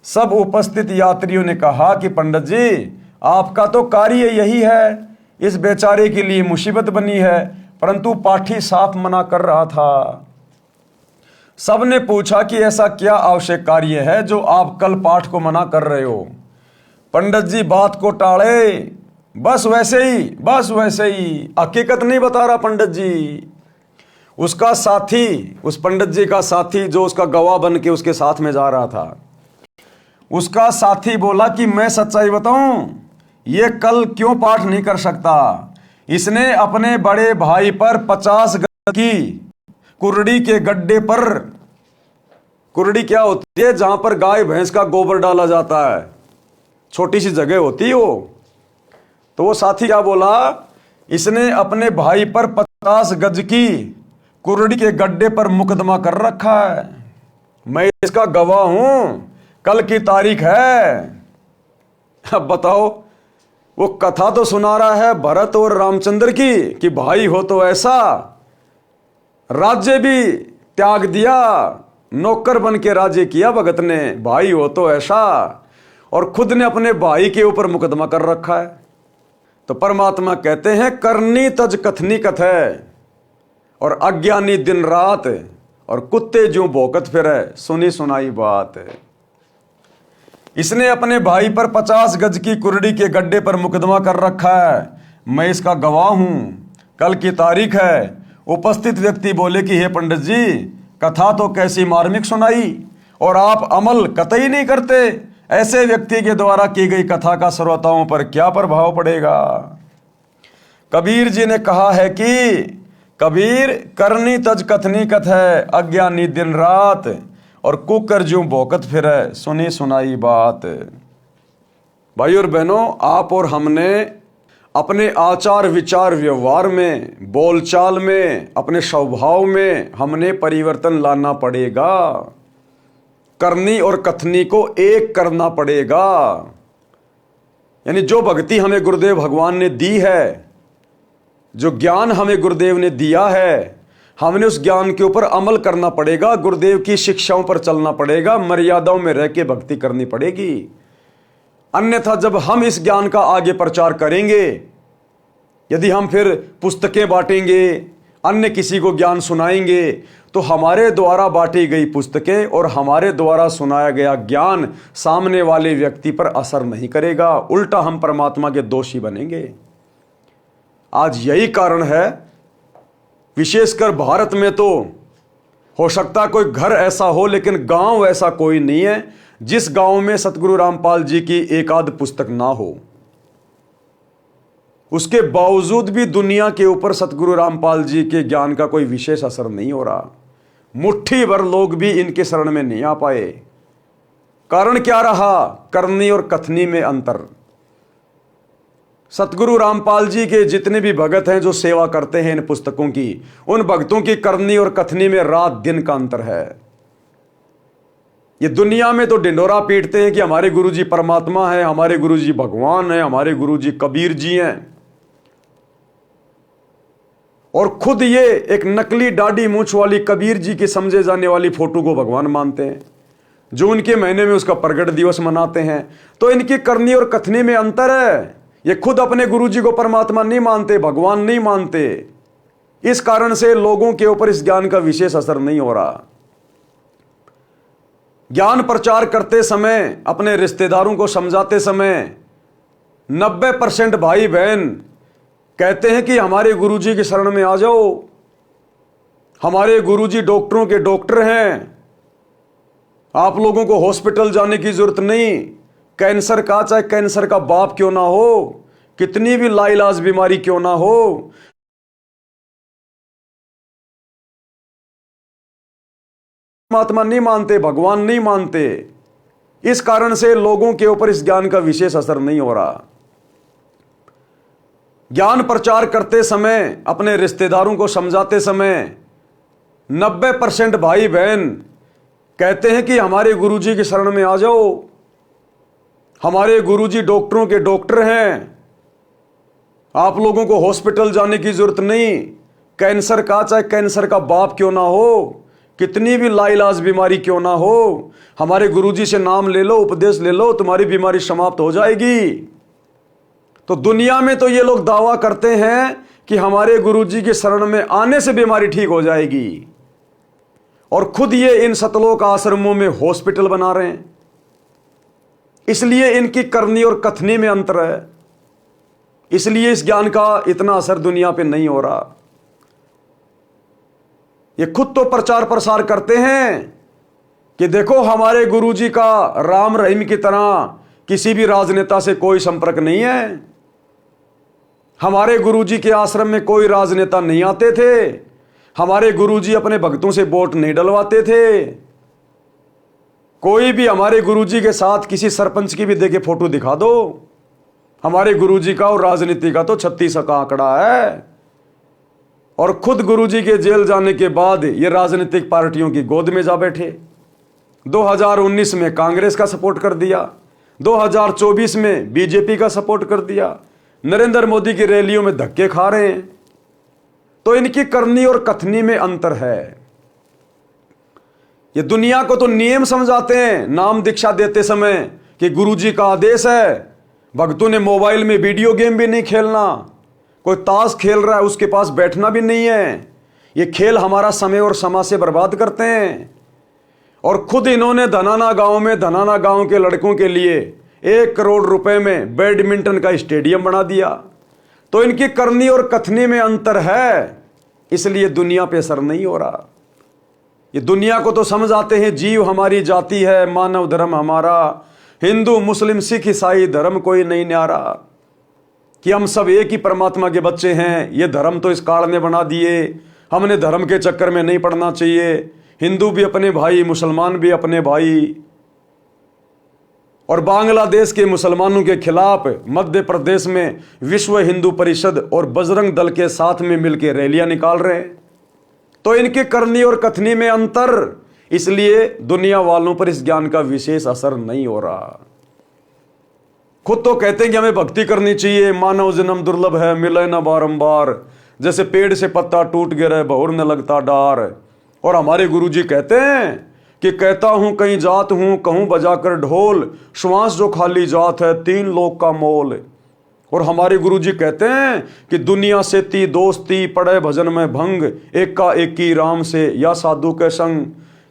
Speaker 1: सब उपस्थित यात्रियों ने कहा कि पंडित जी, आपका तो कार्य यही है, इस बेचारे के लिए मुसीबत बनी है, परंतु पाठी साफ मना कर रहा था। सबने पूछा कि ऐसा क्या आवश्यक कार्य है जो आप कल पाठ को मना कर रहे हो? पंडित जी बात को टाले, बस वैसे ही, हकीकत नहीं बता रहा पंडित जी। उसका साथी, उस पंडित जी का साथी जो उसका गवाह बन के उसके साथ में जा रहा था, उसका साथी बोला कि मैं सच्चाई बताऊं, ये कल क्यों पाठ नहीं कर सकता? इसने अपने बड़े भाई पर 50 गज की कुर्डी के गड्ढे पर, कुर्डी क्या होती है? जहां पर गाय भैंस का गोबर डाला जाता है, छोटी सी जगह होती है वो। तो वो साथी क्या बोला? इसने अपने भाई पर 50 गज की कुर्डी के गड्ढे पर मुकदमा कर रखा है। मैं इसका गवाह हूं, कल की तारीख है। अब बताओ, वो कथा तो सुना रहा है भरत और रामचंद्र की कि भाई हो तो ऐसा, राज्य भी त्याग दिया, नौकर बन के राज्य किया भगत ने, भाई हो तो ऐसा, और खुद ने अपने भाई के ऊपर मुकदमा कर रखा है। तो परमात्मा कहते हैं करनी तज कथनी कथ है, और अज्ञानी दिन रात, और कुत्ते जो भौंकत फिरे सुनी सुनाई बात। इसने अपने भाई पर 50 गज की कुर्डी के गड्ढे पर मुकदमा कर रखा है। मैं इसका गवाह हूं, कल की तारीख है। उपस्थित व्यक्ति बोले कि हे पंडित जी, कथा तो कैसी मार्मिक सुनाई, और आप अमल कतई नहीं करते। ऐसे व्यक्ति के द्वारा की गई कथा का श्रोताओं पर क्या प्रभाव पड़ेगा। कबीर जी ने कहा है कि कबीर करनी तज कथनी कथ है, अज्ञानी दिन रात, और कुकर ज्यों भौंकत फिरे सुनी सुनाई बात। भाई और बहनों, आप और हमने अपने आचार विचार व्यवहार में, बोलचाल में, अपने स्वभाव में हमने परिवर्तन लाना पड़ेगा। करनी और कथनी को एक करना पड़ेगा। यानी जो भक्ति हमें गुरुदेव भगवान ने दी है, जो ज्ञान हमें गुरुदेव ने दिया है, हमने उस ज्ञान के ऊपर अमल करना पड़ेगा। गुरुदेव की शिक्षाओं पर चलना पड़ेगा, मर्यादाओं में रह के भक्ति करनी पड़ेगी। अन्यथा जब हम इस ज्ञान का आगे प्रचार करेंगे, यदि हम फिर पुस्तकें बांटेंगे, अन्य किसी को ज्ञान सुनाएंगे, तो हमारे द्वारा बांटी गई पुस्तकें और हमारे द्वारा सुनाया गया ज्ञान सामने वाले व्यक्ति पर असर नहीं करेगा, उल्टा हम परमात्मा के दोषी बनेंगे। आज यही कारण है, विशेषकर भारत में तो हो सकता कोई घर ऐसा हो, लेकिन गांव ऐसा कोई नहीं है जिस गांव में सतगुरु रामपाल जी की एक आध पुस्तक ना हो। उसके बावजूद भी दुनिया के ऊपर सतगुरु रामपाल जी के ज्ञान का कोई विशेष असर नहीं हो रहा। मुट्ठी भर लोग भी इनके शरण में नहीं आ पाए। कारण क्या रहा? करनी और कथनी में अंतर। सतगुरु रामपाल जी के जितने भी भगत हैं जो सेवा करते हैं इन पुस्तकों की, उन भक्तों की करनी और कथनी में रात दिन का अंतर है। ये दुनिया में तो ढिंडोरा पीटते हैं कि हमारे गुरुजी परमात्मा है, हमारे गुरुजी भगवान है, हमारे गुरुजी कबीर जी हैं, और खुद ये एक नकली दाढ़ी मूंछ वाली कबीर जी की समझे जाने वाली फोटो को भगवान मानते हैं, जो उनके महीने में उसका प्रगट दिवस मनाते हैं। तो इनकी करनी और कथनी में अंतर है। ये खुद अपने गुरुजी को परमात्मा नहीं मानते, भगवान नहीं मानते। इस कारण से लोगों के ऊपर इस ज्ञान का विशेष असर नहीं हो रहा। ज्ञान प्रचार करते समय, अपने रिश्तेदारों को समझाते समय 90% भाई बहन कहते हैं कि हमारे गुरुजी के शरण में आ जाओ, हमारे गुरुजी डॉक्टरों के डॉक्टर हैं, आप लोगों को हॉस्पिटल जाने की जरूरत नहीं। कैंसर का, चाहे कैंसर का बाप क्यों ना हो, कितनी भी लाइलाज बीमारी क्यों ना हो, परमात्मा नहीं मानते, भगवान नहीं मानते। इस कारण से लोगों के ऊपर इस ज्ञान का विशेष असर नहीं हो रहा। ज्ञान प्रचार करते समय, अपने रिश्तेदारों को समझाते समय 90% भाई बहन कहते हैं कि हमारे गुरुजी के शरण में आ जाओ, हमारे गुरुजी डॉक्टरों के डॉक्टर हैं, आप लोगों को हॉस्पिटल जाने की जरूरत नहीं। कैंसर का, चाहे कैंसर का बाप क्यों ना हो, कितनी भी लाइलाज बीमारी क्यों ना हो, हमारे गुरुजी से नाम ले लो, उपदेश ले लो, तुम्हारी बीमारी समाप्त हो जाएगी। तो दुनिया में तो ये लोग दावा करते हैं कि हमारे गुरुजी के शरण में आने से बीमारी ठीक हो जाएगी, और खुद ये इन सतलोक आश्रमों में हॉस्पिटल बना रहे हैं। इसलिए इनकी करनी और कथनी में अंतर है। इसलिए इस ज्ञान का इतना असर दुनिया पे नहीं हो रहा। ये खुद तो प्रचार प्रसार करते हैं कि देखो हमारे गुरुजी का राम रहीम की तरह किसी भी राजनेता से कोई संपर्क नहीं है, हमारे गुरुजी के आश्रम में कोई राजनेता नहीं आते थे, हमारे गुरुजी अपने भक्तों से वोट नहीं डलवाते थे, कोई भी हमारे गुरुजी के साथ किसी सरपंच की भी देखे फोटो दिखा दो, हमारे गुरुजी का और राजनीति का तो 36 का आंकड़ा है। और खुद गुरुजी के जेल जाने के बाद ये राजनीतिक पार्टियों की गोद में जा बैठे। 2019 में कांग्रेस का सपोर्ट कर दिया, 2024 में बीजेपी का सपोर्ट कर दिया, नरेंद्र मोदी की रैलियों में धक्के खा रहे हैं। तो इनकी करनी और कथनी में अंतर है। ये दुनिया को तो नियम समझाते हैं नाम दीक्षा देते समय कि गुरुजी का आदेश है। भक्तों ने मोबाइल में वीडियो गेम भी नहीं खेलना, कोई ताश खेल रहा है उसके पास बैठना भी नहीं है। ये खेल हमारा समय और समाज से बर्बाद करते हैं। और खुद इन्होंने धनाना गांव में धनाना गांव के लड़कों के लिए 1 करोड़ रुपए में बैडमिंटन का स्टेडियम बना दिया। तो इनकी करनी और कथनी में अंतर है, इसलिए दुनिया पे असर नहीं हो रहा। ये दुनिया को तो समझ आते हैं जीव हमारी जाति है, मानव धर्म हमारा, हिंदू मुस्लिम सिख ईसाई धर्म कोई नहीं न्यारा, कि हम सब एक ही परमात्मा के बच्चे हैं। ये धर्म तो इस काल ने बना दिए, हमने धर्म के चक्कर में नहीं पड़ना चाहिए। हिंदू भी अपने भाई, मुसलमान भी अपने भाई। और बांग्लादेश के मुसलमानों के खिलाफ मध्य प्रदेश में विश्व हिंदू परिषद और बजरंग दल के साथ में मिलकर रैलियां निकाल रहे हैं। तो इनकी करनी और कथनी में अंतर, इसलिए दुनिया वालों पर इस ज्ञान का विशेष असर नहीं हो रहा। खुद तो कहते हैं कि हमें भक्ति करनी चाहिए, मानव जन्म दुर्लभ है, मिले न बारंबार, जैसे पेड़ से पत्ता टूट गिरे बहुर न लगता डार। और हमारे गुरुजी कहते हैं कि कहता हूं कहीं जात हूं, कहूं बजाकर ढोल, श्वास जो खाली जात है 3 लोक का मोल। और हमारे गुरुजी कहते हैं कि दुनिया से ती दोस्ती, पड़े भजन में भंग, एक का एक की राम से या साधु के संग।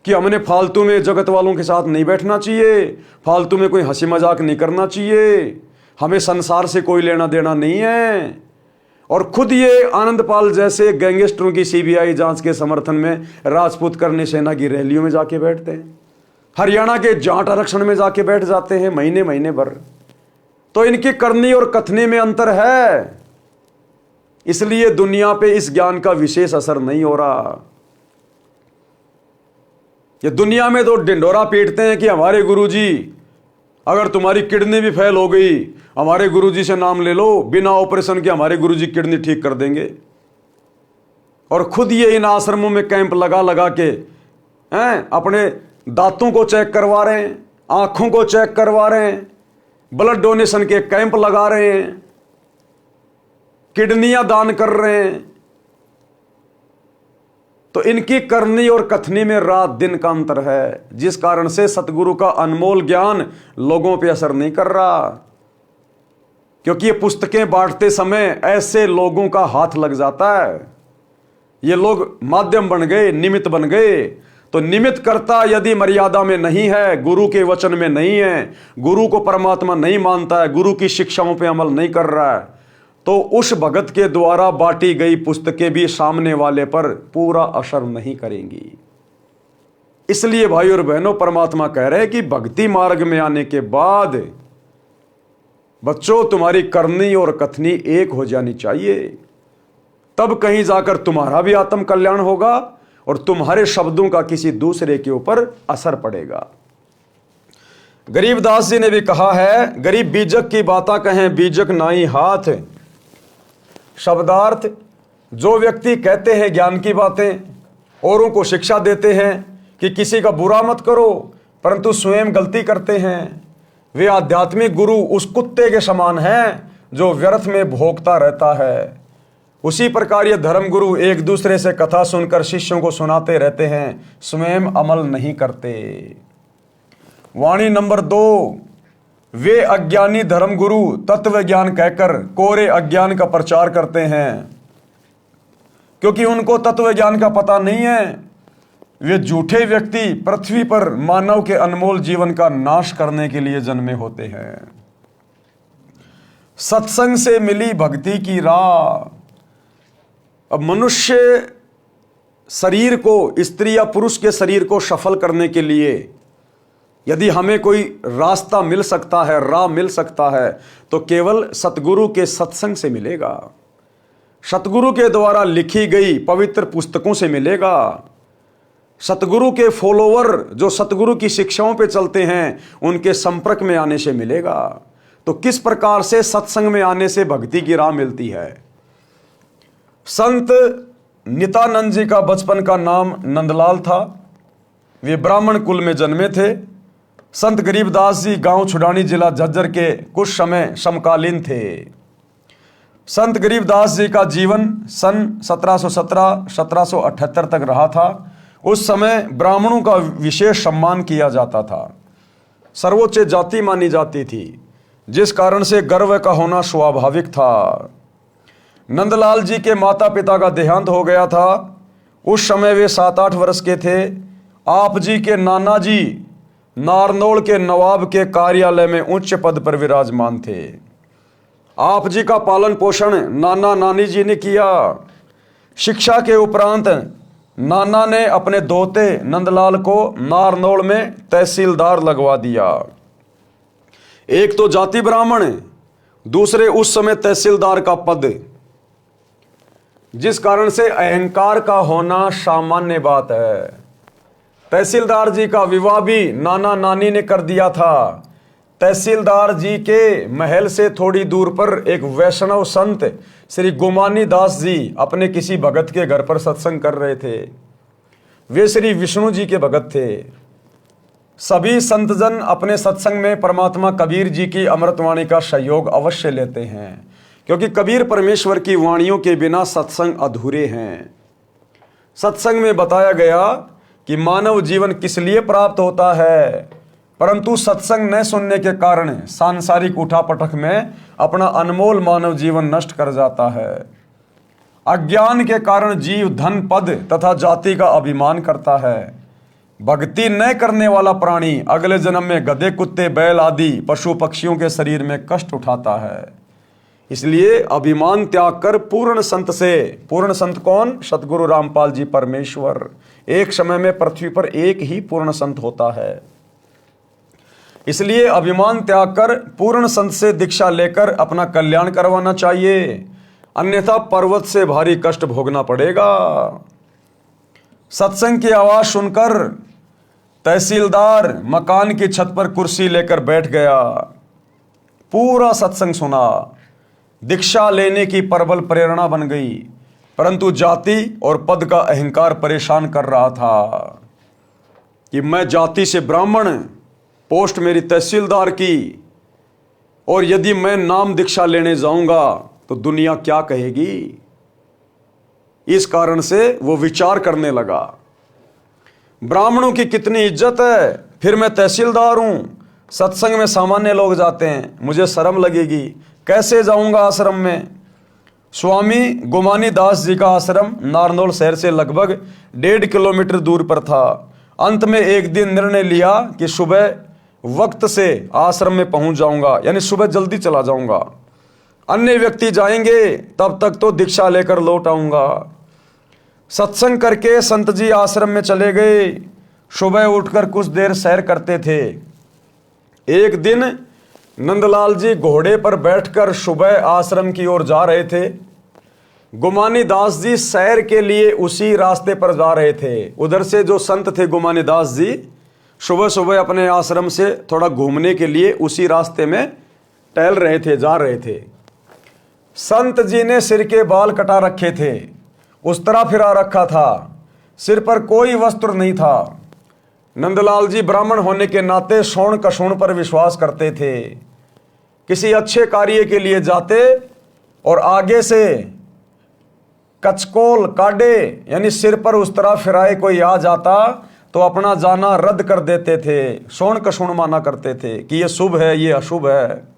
Speaker 1: कि हमने फालतू में जगत वालों के साथ नहीं बैठना चाहिए, फालतू में कोई हंसी मजाक नहीं करना चाहिए, हमें संसार से कोई लेना देना नहीं है। और खुद ये आनंदपाल जैसे गैंगस्टरों की सीबीआई जांच के समर्थन में राजपूत करनी सेना की रैलियों में जाके बैठते हैं, हरियाणा के जाट आरक्षण में जाके बैठ जाते हैं महीने महीने भर। तो इनकी करनी और कथनी में अंतर है, इसलिए दुनिया पे इस ज्ञान का विशेष असर नहीं हो रहा। ये दुनिया में तो ढिंढोरा पीटते हैं कि हमारे गुरुजी, अगर तुम्हारी किडनी भी फेल हो गई, हमारे गुरुजी से नाम ले लो, बिना ऑपरेशन के हमारे गुरुजी किडनी ठीक कर देंगे। और खुद ये इन आश्रमों में कैंप लगा लगा के अपने दांतों को चेक करवा रहे हैं, आंखों को चेक करवा रहे हैं, ब्लड डोनेशन के कैंप लगा रहे हैं, किडनियां दान कर रहे हैं। तो इनकी करनी और कथनी में रात दिन का अंतर है, जिस कारण से सतगुरु का अनमोल ज्ञान लोगों पे असर नहीं कर रहा। क्योंकि ये पुस्तकें बांटते समय ऐसे लोगों का हाथ लग जाता है, ये लोग माध्यम बन गए, निमित्त बन गए। तो निमित्त करता यदि मर्यादा में नहीं है, गुरु के वचन में नहीं है, गुरु को परमात्मा नहीं मानता है, गुरु की शिक्षाओं पे अमल नहीं कर रहा है, तो उस भगत के द्वारा बांटी गई पुस्तकें भी सामने वाले पर पूरा असर नहीं करेंगी। इसलिए भाई और बहनों, परमात्मा कह रहे हैं कि भक्ति मार्ग में आने के बाद बच्चों तुम्हारी करनी और कथनी एक हो जानी चाहिए, तब कहीं जाकर तुम्हारा भी आत्म कल्याण होगा और तुम्हारे शब्दों का किसी दूसरे के ऊपर असर पड़ेगा। गरीबदास जी ने भी कहा है, गरीब बीजक की बाता कहें बीजक नाई हाथ। शब्दार्थ, जो व्यक्ति कहते हैं ज्ञान की बातें, औरों को शिक्षा देते हैं कि किसी का बुरा मत करो, परंतु स्वयं गलती करते हैं, वे आध्यात्मिक गुरु उस कुत्ते के समान हैं जो व्यर्थ में भोगता रहता है। उसी प्रकार ये धर्म गुरु एक दूसरे से कथा सुनकर शिष्यों को सुनाते रहते हैं, स्वयं अमल नहीं करते। वाणी नंबर 2, वे अज्ञानी धर्मगुरु तत्व ज्ञान कहकर कोरे अज्ञान का प्रचार करते हैं, क्योंकि उनको तत्व ज्ञान का पता नहीं है। वे झूठे व्यक्ति पृथ्वी पर मानव के अनमोल जीवन का नाश करने के लिए जन्मे होते हैं। सत्संग से मिली भक्ति की राह। अब मनुष्य शरीर को, स्त्री या पुरुष के शरीर को सफल करने के लिए यदि हमें कोई रास्ता मिल सकता है, राह मिल सकता है, तो केवल सतगुरु के सत्संग से मिलेगा, सतगुरु के द्वारा लिखी गई पवित्र पुस्तकों से मिलेगा, सतगुरु के फॉलोवर जो सतगुरु की शिक्षाओं पे चलते हैं उनके संपर्क में आने से मिलेगा। तो किस प्रकार से सत्संग में आने से भक्ति की राह मिलती है? संत नित्यानंद जी का बचपन का नाम नंदलाल था। वे ब्राह्मण कुल में जन्मे थे। संत गरीबदास जी गांव छुडानी जिला झज्जर के कुछ समय समकालीन थे। संत गरीबदास जी का जीवन सन 1717-1778 तक रहा था। उस समय ब्राह्मणों का विशेष सम्मान किया जाता था, सर्वोच्च जाति मानी जाती थी, जिस कारण से गर्व का होना स्वाभाविक था। नंदलाल जी के माता पिता का देहांत हो गया था। उस समय वे 7-8 वर्ष के थे। आप जी के नाना जी नारनौल के नवाब के कार्यालय में उच्च पद पर विराजमान थे। आप जी का पालन पोषण नाना नानी जी ने किया। शिक्षा के उपरांत नाना ने अपने दोते नंदलाल को नारनौल में तहसीलदार लगवा दिया। एक तो जाति ब्राह्मण, दूसरे उस समय तहसीलदार का पद, जिस कारण से अहंकार का होना सामान्य बात है। तहसीलदार जी का विवाह भी नाना नानी ने कर दिया था। तहसीलदार जी के महल से थोड़ी दूर पर एक वैष्णव संत श्री गुमानी दास जी अपने किसी भगत के घर पर सत्संग कर रहे थे। वे श्री विष्णु जी के भगत थे। सभी संतजन अपने सत्संग में परमात्मा कबीर जी की अमृतवाणी का सहयोग अवश्य लेते हैं, क्योंकि कबीर परमेश्वर की वाणियों के बिना सत्संग अधूरे हैं। सत्संग में बताया गया कि मानव जीवन किस लिए प्राप्त होता है, परंतु सत्संग न सुनने के कारण सांसारिक उठापटक में अपना अनमोल मानव जीवन नष्ट कर जाता है। अज्ञान के कारण जीव धन पद तथा जाति का अभिमान करता है। भक्ति न करने वाला प्राणी अगले जन्म में गधे, कुत्ते, बैल आदि पशु पक्षियों के शरीर में कष्ट उठाता है। इसलिए अभिमान त्याग कर पूर्ण संत से, पूर्ण संत कौन? सतगुरु रामपाल जी परमेश्वर। एक समय में पृथ्वी पर एक ही पूर्ण संत होता है। इसलिए अभिमान त्याग कर पूर्ण संत से दीक्षा लेकर अपना कल्याण करवाना चाहिए, अन्यथा पर्वत से भारी कष्ट भोगना पड़ेगा। सत्संग की आवाज सुनकर तहसीलदार मकान की छत पर कुर्सी लेकर बैठ गया। पूरा सत्संग सुना। दीक्षा लेने की प्रबल प्रेरणा बन गई, परंतु जाति और पद का अहंकार परेशान कर रहा था कि मैं जाति से ब्राह्मण, पोस्ट मेरी तहसीलदार की, और यदि मैं नाम दीक्षा लेने जाऊंगा तो दुनिया क्या कहेगी। इस कारण से वो विचार करने लगा, ब्राह्मणों की कितनी इज्जत है, फिर मैं तहसीलदार हूं, सत्संग में सामान्य लोग जाते हैं, मुझे शर्म लगेगी, कैसे जाऊंगा आश्रम में। स्वामी गुमानी दास जी का आश्रम नारनौल शहर से लगभग 1.5 किलोमीटर दूर पर था। अंत में एक दिन निर्णय लिया कि सुबह वक्त से आश्रम में पहुंच जाऊंगा, यानी सुबह जल्दी चला जाऊंगा। अन्य व्यक्ति जाएंगे, तब तक तो दीक्षा लेकर लौट आऊंगा। सत्संग करके संत जी आश्रम में चले गए। सुबह उठकर कुछ देर सैर करते थे। एक दिन नंदलाल जी घोड़े पर बैठकर सुबह आश्रम की ओर जा रहे थे। गुमानी दास जी सैर के लिए उसी रास्ते पर जा रहे थे। उधर से जो संत थे गुमानी दास जी सुबह सुबह अपने आश्रम से थोड़ा घूमने के लिए उसी रास्ते में टहल रहे थे, जा रहे थे। संत जी ने सिर के बाल कटा रखे थे, उस तरह फिरा रखा था, सिर पर कोई वस्त्र नहीं था। नंदलाल जी ब्राह्मण होने के नाते शोण कशोण पर विश्वास करते थे। किसी अच्छे कार्य के लिए जाते और आगे से कचकोल काटे, यानी सिर पर उस तरह फिराए कोई आ जाता तो अपना जाना रद्द कर देते थे। शोण कशोण माना करते थे कि ये शुभ है, ये अशुभ है।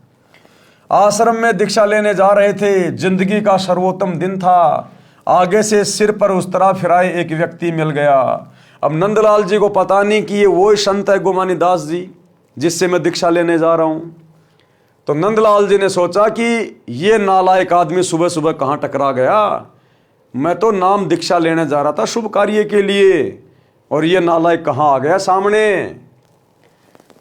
Speaker 1: आश्रम में दीक्षा लेने जा रहे थे। जिंदगी का सर्वोत्तम दिन था। आगे से सिर पर उस तरह फिराए एक व्यक्ति मिल गया। अब नंदलाल जी को पता नहीं कि ये वो संत है गुमानी दास जी जिससे मैं दीक्षा लेने जा रहा हूं। तो नंदलाल जी ने सोचा कि ये नालायक आदमी सुबह सुबह कहां टकरा गया। मैं तो नाम दीक्षा लेने जा रहा था शुभ कार्य के लिए, और ये नालायक कहां आ गया सामने।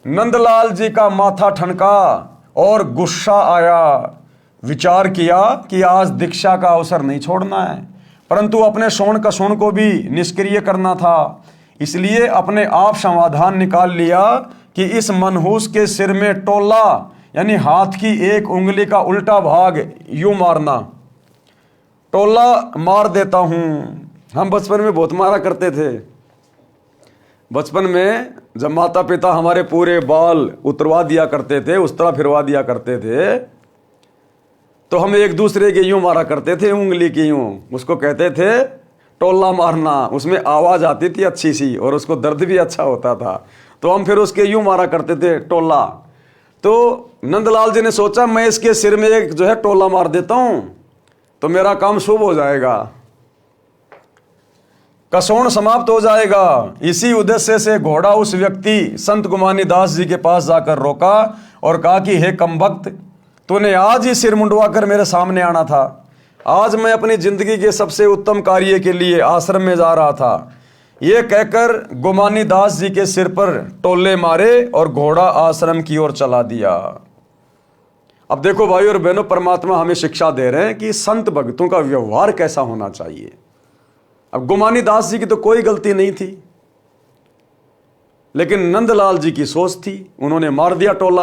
Speaker 1: नंदलाल जी का माथा ठनका और गुस्सा आया। विचार किया कि आज दीक्षा का अवसर नहीं छोड़ना है, परंतु अपने शोण कशोण को भी निष्क्रिय करना था। इसलिए अपने आप समाधान निकाल लिया कि इस मनहूस के सिर में टोला, यानी हाथ की एक उंगली का उल्टा भाग यूं मारना, टोला मार देता हूं। हम बचपन में बहुत मारा करते थे। बचपन में जब माता पिता हमारे पूरे बाल उतरवा दिया करते थे, उस तरह फिरवा दिया करते थे, तो हम एक दूसरे के यूं मारा करते थे, उंगली की यूं। उसको कहते थे टोला मारना। उसमें आवाज आती थी अच्छी सी और उसको दर्द भी अच्छा होता था, तो हम फिर उसके यूं मारा करते थे, टोला। तो नंदलाल जी ने सोचा मैं इसके सिर में एक जो है टोला मार देता हूं तो मेरा काम शुभ हो जाएगा, कसौण समाप्त हो जाएगा। इसी उद्देश्य से घोड़ा उस व्यक्ति संत गुमानी दास जी के पास जाकर रोका और कहा कि हे कमबख्त, तूने आज ही सिर मुंडवा कर मेरे सामने आना था। आज मैं अपनी जिंदगी के सबसे उत्तम कार्य के लिए आश्रम में जा रहा था। ये कहकर गुमानी दास जी के सिर पर टोले मारे और घोड़ा आश्रम की ओर चला दिया। अब देखो भाई और बहनों, परमात्मा हमें शिक्षा दे रहे हैं कि संत भक्तों का व्यवहार कैसा होना चाहिए। अब गुमानी दास जी की तो कोई गलती नहीं थी, लेकिन नंदलाल जी की सोच थी। उन्होंने मार दिया टोला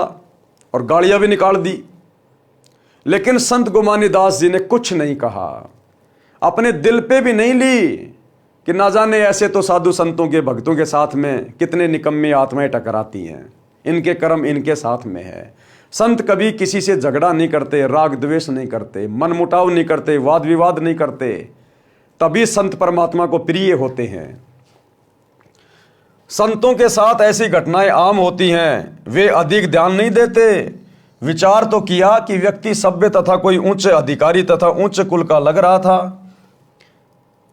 Speaker 1: और गाड़ियां भी निकाल दी, लेकिन संत गुमानी दास जी ने कुछ नहीं कहा, अपने दिल पे भी नहीं ली कि ना जाने ऐसे तो साधु संतों के भक्तों के साथ में कितने निकम्मी आत्माएं टकराती हैं, इनके कर्म इनके साथ में है। संत कभी किसी से झगड़ा नहीं करते, राग द्वेष नहीं करते, मनमुटाव नहीं करते, वाद विवाद नहीं करते, तभी संत परमात्मा को प्रिय होते हैं। संतों के साथ ऐसी घटनाएं आम होती हैं, वे अधिक ध्यान नहीं देते। विचार तो किया कि व्यक्ति सभ्य तथा कोई उच्च अधिकारी तथा उच्च कुल का लग रहा था,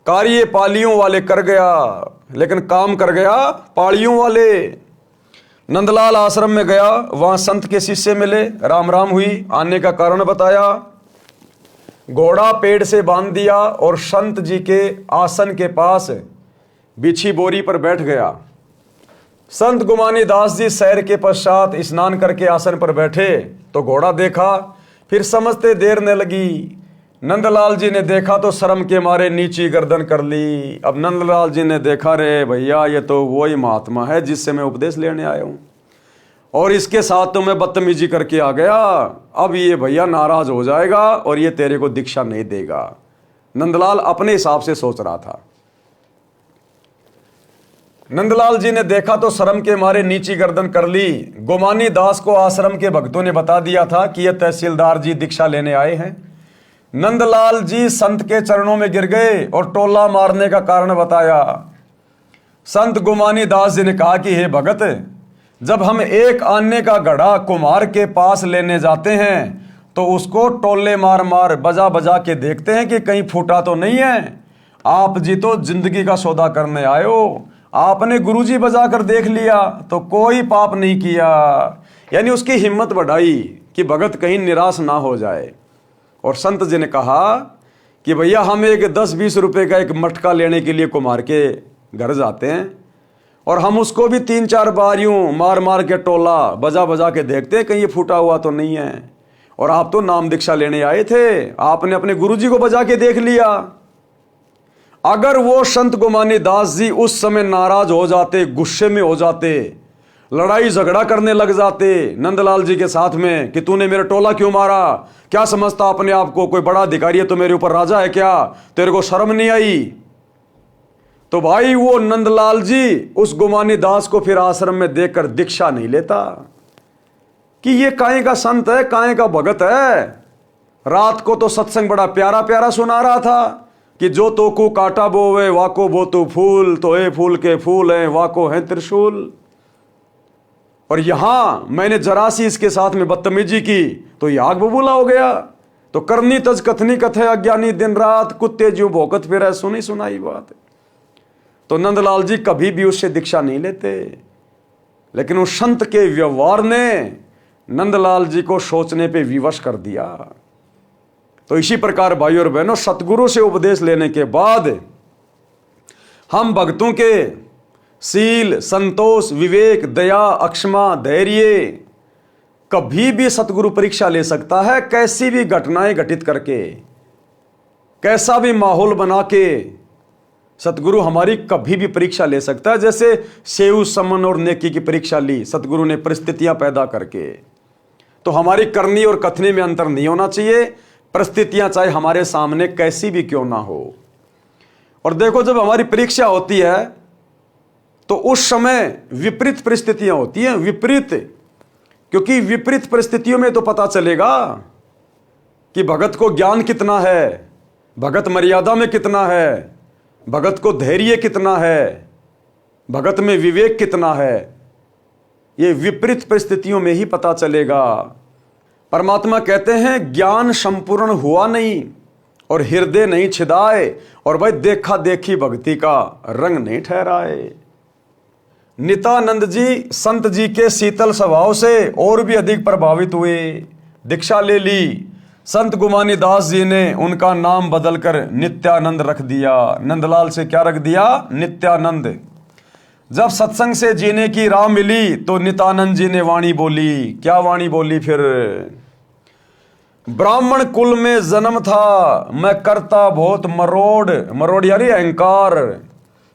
Speaker 1: कार्य पालियों वाले कर गया, लेकिन काम कर गया पालियों वाले। नंदलाल आश्रम में गया, वहां संत के शिष्य मिले, राम राम हुई, आने का कारण बताया, घोड़ा पेड़ से बांध दिया और संत जी के आसन के पास बिछी बोरी पर बैठ गया। संत गुमानी दास जी सैर के पश्चात स्नान करके आसन पर बैठे तो घोड़ा देखा, फिर समझते देर न लगी। नंदलाल जी ने देखा तो शर्म के मारे नीची गर्दन कर ली। अब नंदलाल जी ने देखा, रे भैया ये तो वही महात्मा है जिससे मैं उपदेश लेने आया हूं, और इसके साथ तो मैं बदतमीजी करके आ गया। अब ये भैया नाराज हो जाएगा और ये तेरे को दीक्षा नहीं देगा। नंदलाल अपने हिसाब से सोच रहा था। नंदलाल जी ने देखा तो शर्म के मारे नीची गर्दन कर ली। गुमानी दास को आश्रम के भक्तों ने बता दिया था कि ये तहसीलदार जी दीक्षा लेने आए हैं। नंदलाल जी संत के चरणों में गिर गए और टोला मारने का कारण बताया। संत गुमानी दास जी ने कहा कि हे भगत, जब हम एक आने का घड़ा कुम्हार के पास लेने जाते हैं तो उसको टोले मार मार बजा बजा के देखते हैं कि कहीं फूटा तो नहीं है। आप जी तो जिंदगी का सौदा करने आए हो, आपने गुरुजी बजा कर देख लिया तो कोई पाप नहीं किया। यानी उसकी हिम्मत बढ़ाई कि भगत कहीं निराश ना हो जाए। और संत जी ने कहा कि भैया हम एक 10-20 रुपए का एक मटका लेने के लिए कुम्हार के घर जाते हैं और हम उसको भी 3-4 बार यूं मार मार के टोला बजा बजा के देखते हैं कहीं ये फूटा हुआ तो नहीं है। और आप तो नाम दीक्षा लेने आए थे, आपने अपने गुरुजी को बजा के देख लिया। अगर वो संत गुमानी दास जी उस समय नाराज हो जाते, गुस्से में हो जाते, लड़ाई झगड़ा करने लग जाते नंदलाल जी के साथ में कि तूने मेरा टोला क्यों मारा, क्या समझता अपने आप को, कोई बड़ा अधिकारी है तो मेरे ऊपर राजा है क्या, तेरे को शर्म नहीं आई, तो भाई वो नंदलाल जी उस गुमानी दास को फिर आश्रम में देखकर दीक्षा नहीं लेता कि ये काहे का संत है, काहे का भगत है। रात को तो सत्संग बड़ा प्यारा प्यारा सुना रहा था कि जो तो को काटा बोवे वाको बो तो फूल, तो ए फूल के फूल हैं वाको है त्रिशूल। और यहां मैंने जरा सी इसके साथ में बदतमीजी की तो ये आग बबूला हो गया। तो करनी तज कथनी कथे अज्ञानी दिन रात, कुत्ते ज्यों भौंकत फिरे सुनी सुनाई बात। तो नंदलाल जी कभी भी उससे दीक्षा नहीं लेते, लेकिन उस संत के व्यवहार ने नंदलाल जी को सोचने पे विवश कर दिया। तो इसी प्रकार भाइयों और बहनों, सतगुरु से उपदेश लेने के बाद हम भक्तों के शील, संतोष, विवेक, दया, अक्षमा, धैर्य, कभी भी सतगुरु परीक्षा ले सकता है। कैसी भी घटनाएं घटित करके, कैसा भी माहौल बना के सतगुरु हमारी कभी भी परीक्षा ले सकता है। जैसे सेव, समन और नेकी की परीक्षा ली सतगुरु ने परिस्थितियां पैदा करके। तो हमारी करनी और कथनी में अंतर नहीं होना चाहिए, परिस्थितियां चाहे हमारे सामने कैसी भी क्यों ना हो। और देखो, जब हमारी परीक्षा होती है तो उस समय विपरीत परिस्थितियां होती हैं, विपरीत, क्योंकि विपरीत परिस्थितियों में तो पता चलेगा कि भगत को ज्ञान कितना है, भगत मर्यादा में कितना है, भगत को धैर्य कितना है, भगत में विवेक कितना है। ये विपरीत परिस्थितियों में ही पता चलेगा। परमात्मा कहते हैं ज्ञान संपूर्ण हुआ नहीं और हृदय नहीं छिदाए, और भाई देखा देखी भक्ति का रंग नहीं ठहराए। नित्यानंद जी संत जी के शीतल स्वभाव से और भी अधिक प्रभावित हुए, दीक्षा ले ली। संत गुमानी दास जी ने उनका नाम बदलकर नित्यानंद रख दिया। नंदलाल से क्या रख दिया? नित्यानंद। जब सत्संग से जीने की राह मिली तो नित्यानंद जी ने वाणी बोली। क्या वाणी बोली फिर? ब्राह्मण कुल में जन्म था, मैं करता बहुत मरोड़, मरोड़ यानी अहंकार,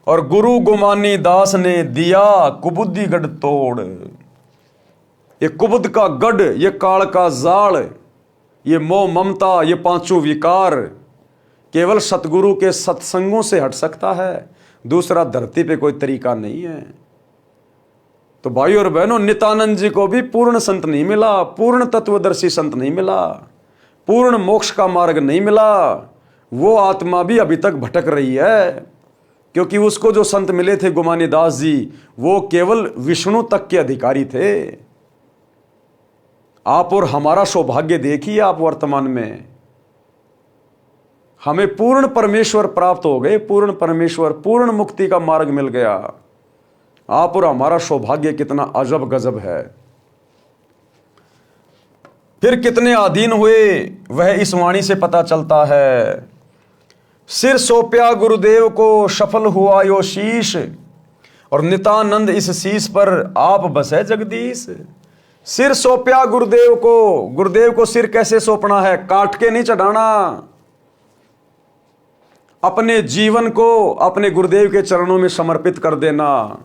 Speaker 1: और गुरु गुमानी दास ने दिया कुबुद्धि गढ़ तोड़। ये कुबुद्ध का गढ़, ये काल का जाल, ये मोह ममता, ये पांचों विकार केवल सतगुरु के सत्संगों से हट सकता है, दूसरा धरती पे कोई तरीका नहीं है। तो भाई और बहनों, नित्यानंद जी को भी पूर्ण संत नहीं मिला, पूर्ण तत्वदर्शी संत नहीं मिला, पूर्ण मोक्ष का मार्ग नहीं मिला। वो आत्मा भी अभी तक भटक रही है, क्योंकि उसको जो संत मिले थे गुमानी दास जी, वो केवल विष्णु तक के अधिकारी थे। आप और हमारा सौभाग्य देखिए, आप वर्तमान में हमें पूर्ण परमेश्वर प्राप्त हो गए, पूर्ण परमेश्वर, पूर्ण मुक्ति का मार्ग मिल गया। आप और हमारा सौभाग्य कितना अजब गजब है। फिर कितने अधीन हुए वह इस वाणी से पता चलता है। सिर सौंपया गुरुदेव को सफल हुआ यो शीश, और नित्यानंद इस शीश पर आप बसे जगदीश। सिर सौंपया गुरुदेव को, गुरुदेव को सिर कैसे सौंपना है? काट के नहीं चढ़ाना, अपने जीवन को अपने गुरुदेव के चरणों में समर्पित कर देना।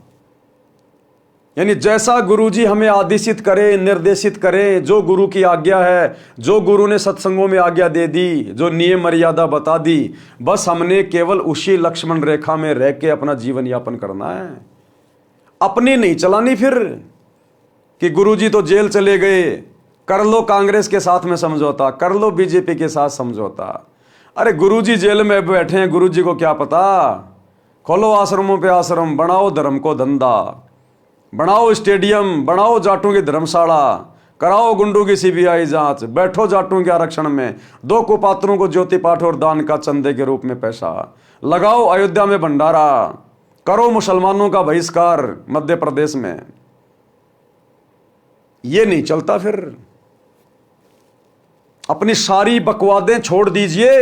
Speaker 1: यानी जैसा गुरुजी हमें आदेशित करे, निर्देशित करे, जो गुरु की आज्ञा है, जो गुरु ने सत्संगों में आज्ञा दे दी, जो नियम मर्यादा बता दी, बस हमने केवल उसी लक्ष्मण रेखा में रह के अपना जीवन यापन करना है। अपनी नहीं चलानी फिर कि गुरुजी तो जेल चले गए, कर लो कांग्रेस के साथ में समझौता, कर लो बीजेपी के साथ समझौता। अरे गुरुजी जेल में बैठे हैं, गुरुजी को क्या पता? खोलो आश्रमों पे आश्रम, बनाओ धर्म को धंधा, बनाओ स्टेडियम, बनाओ जाटों की धर्मशाला, कराओ गुंडों की सीबीआई जांच, बैठो जाटों के आरक्षण में, दो कुपात्रों को ज्योति पाठ और दान का चंदे के रूप में पैसा लगाओ, अयोध्या में भंडारा करो, मुसलमानों का बहिष्कार मध्य प्रदेश में। ये नहीं चलता फिर। अपनी सारी बकवादें छोड़ दीजिए।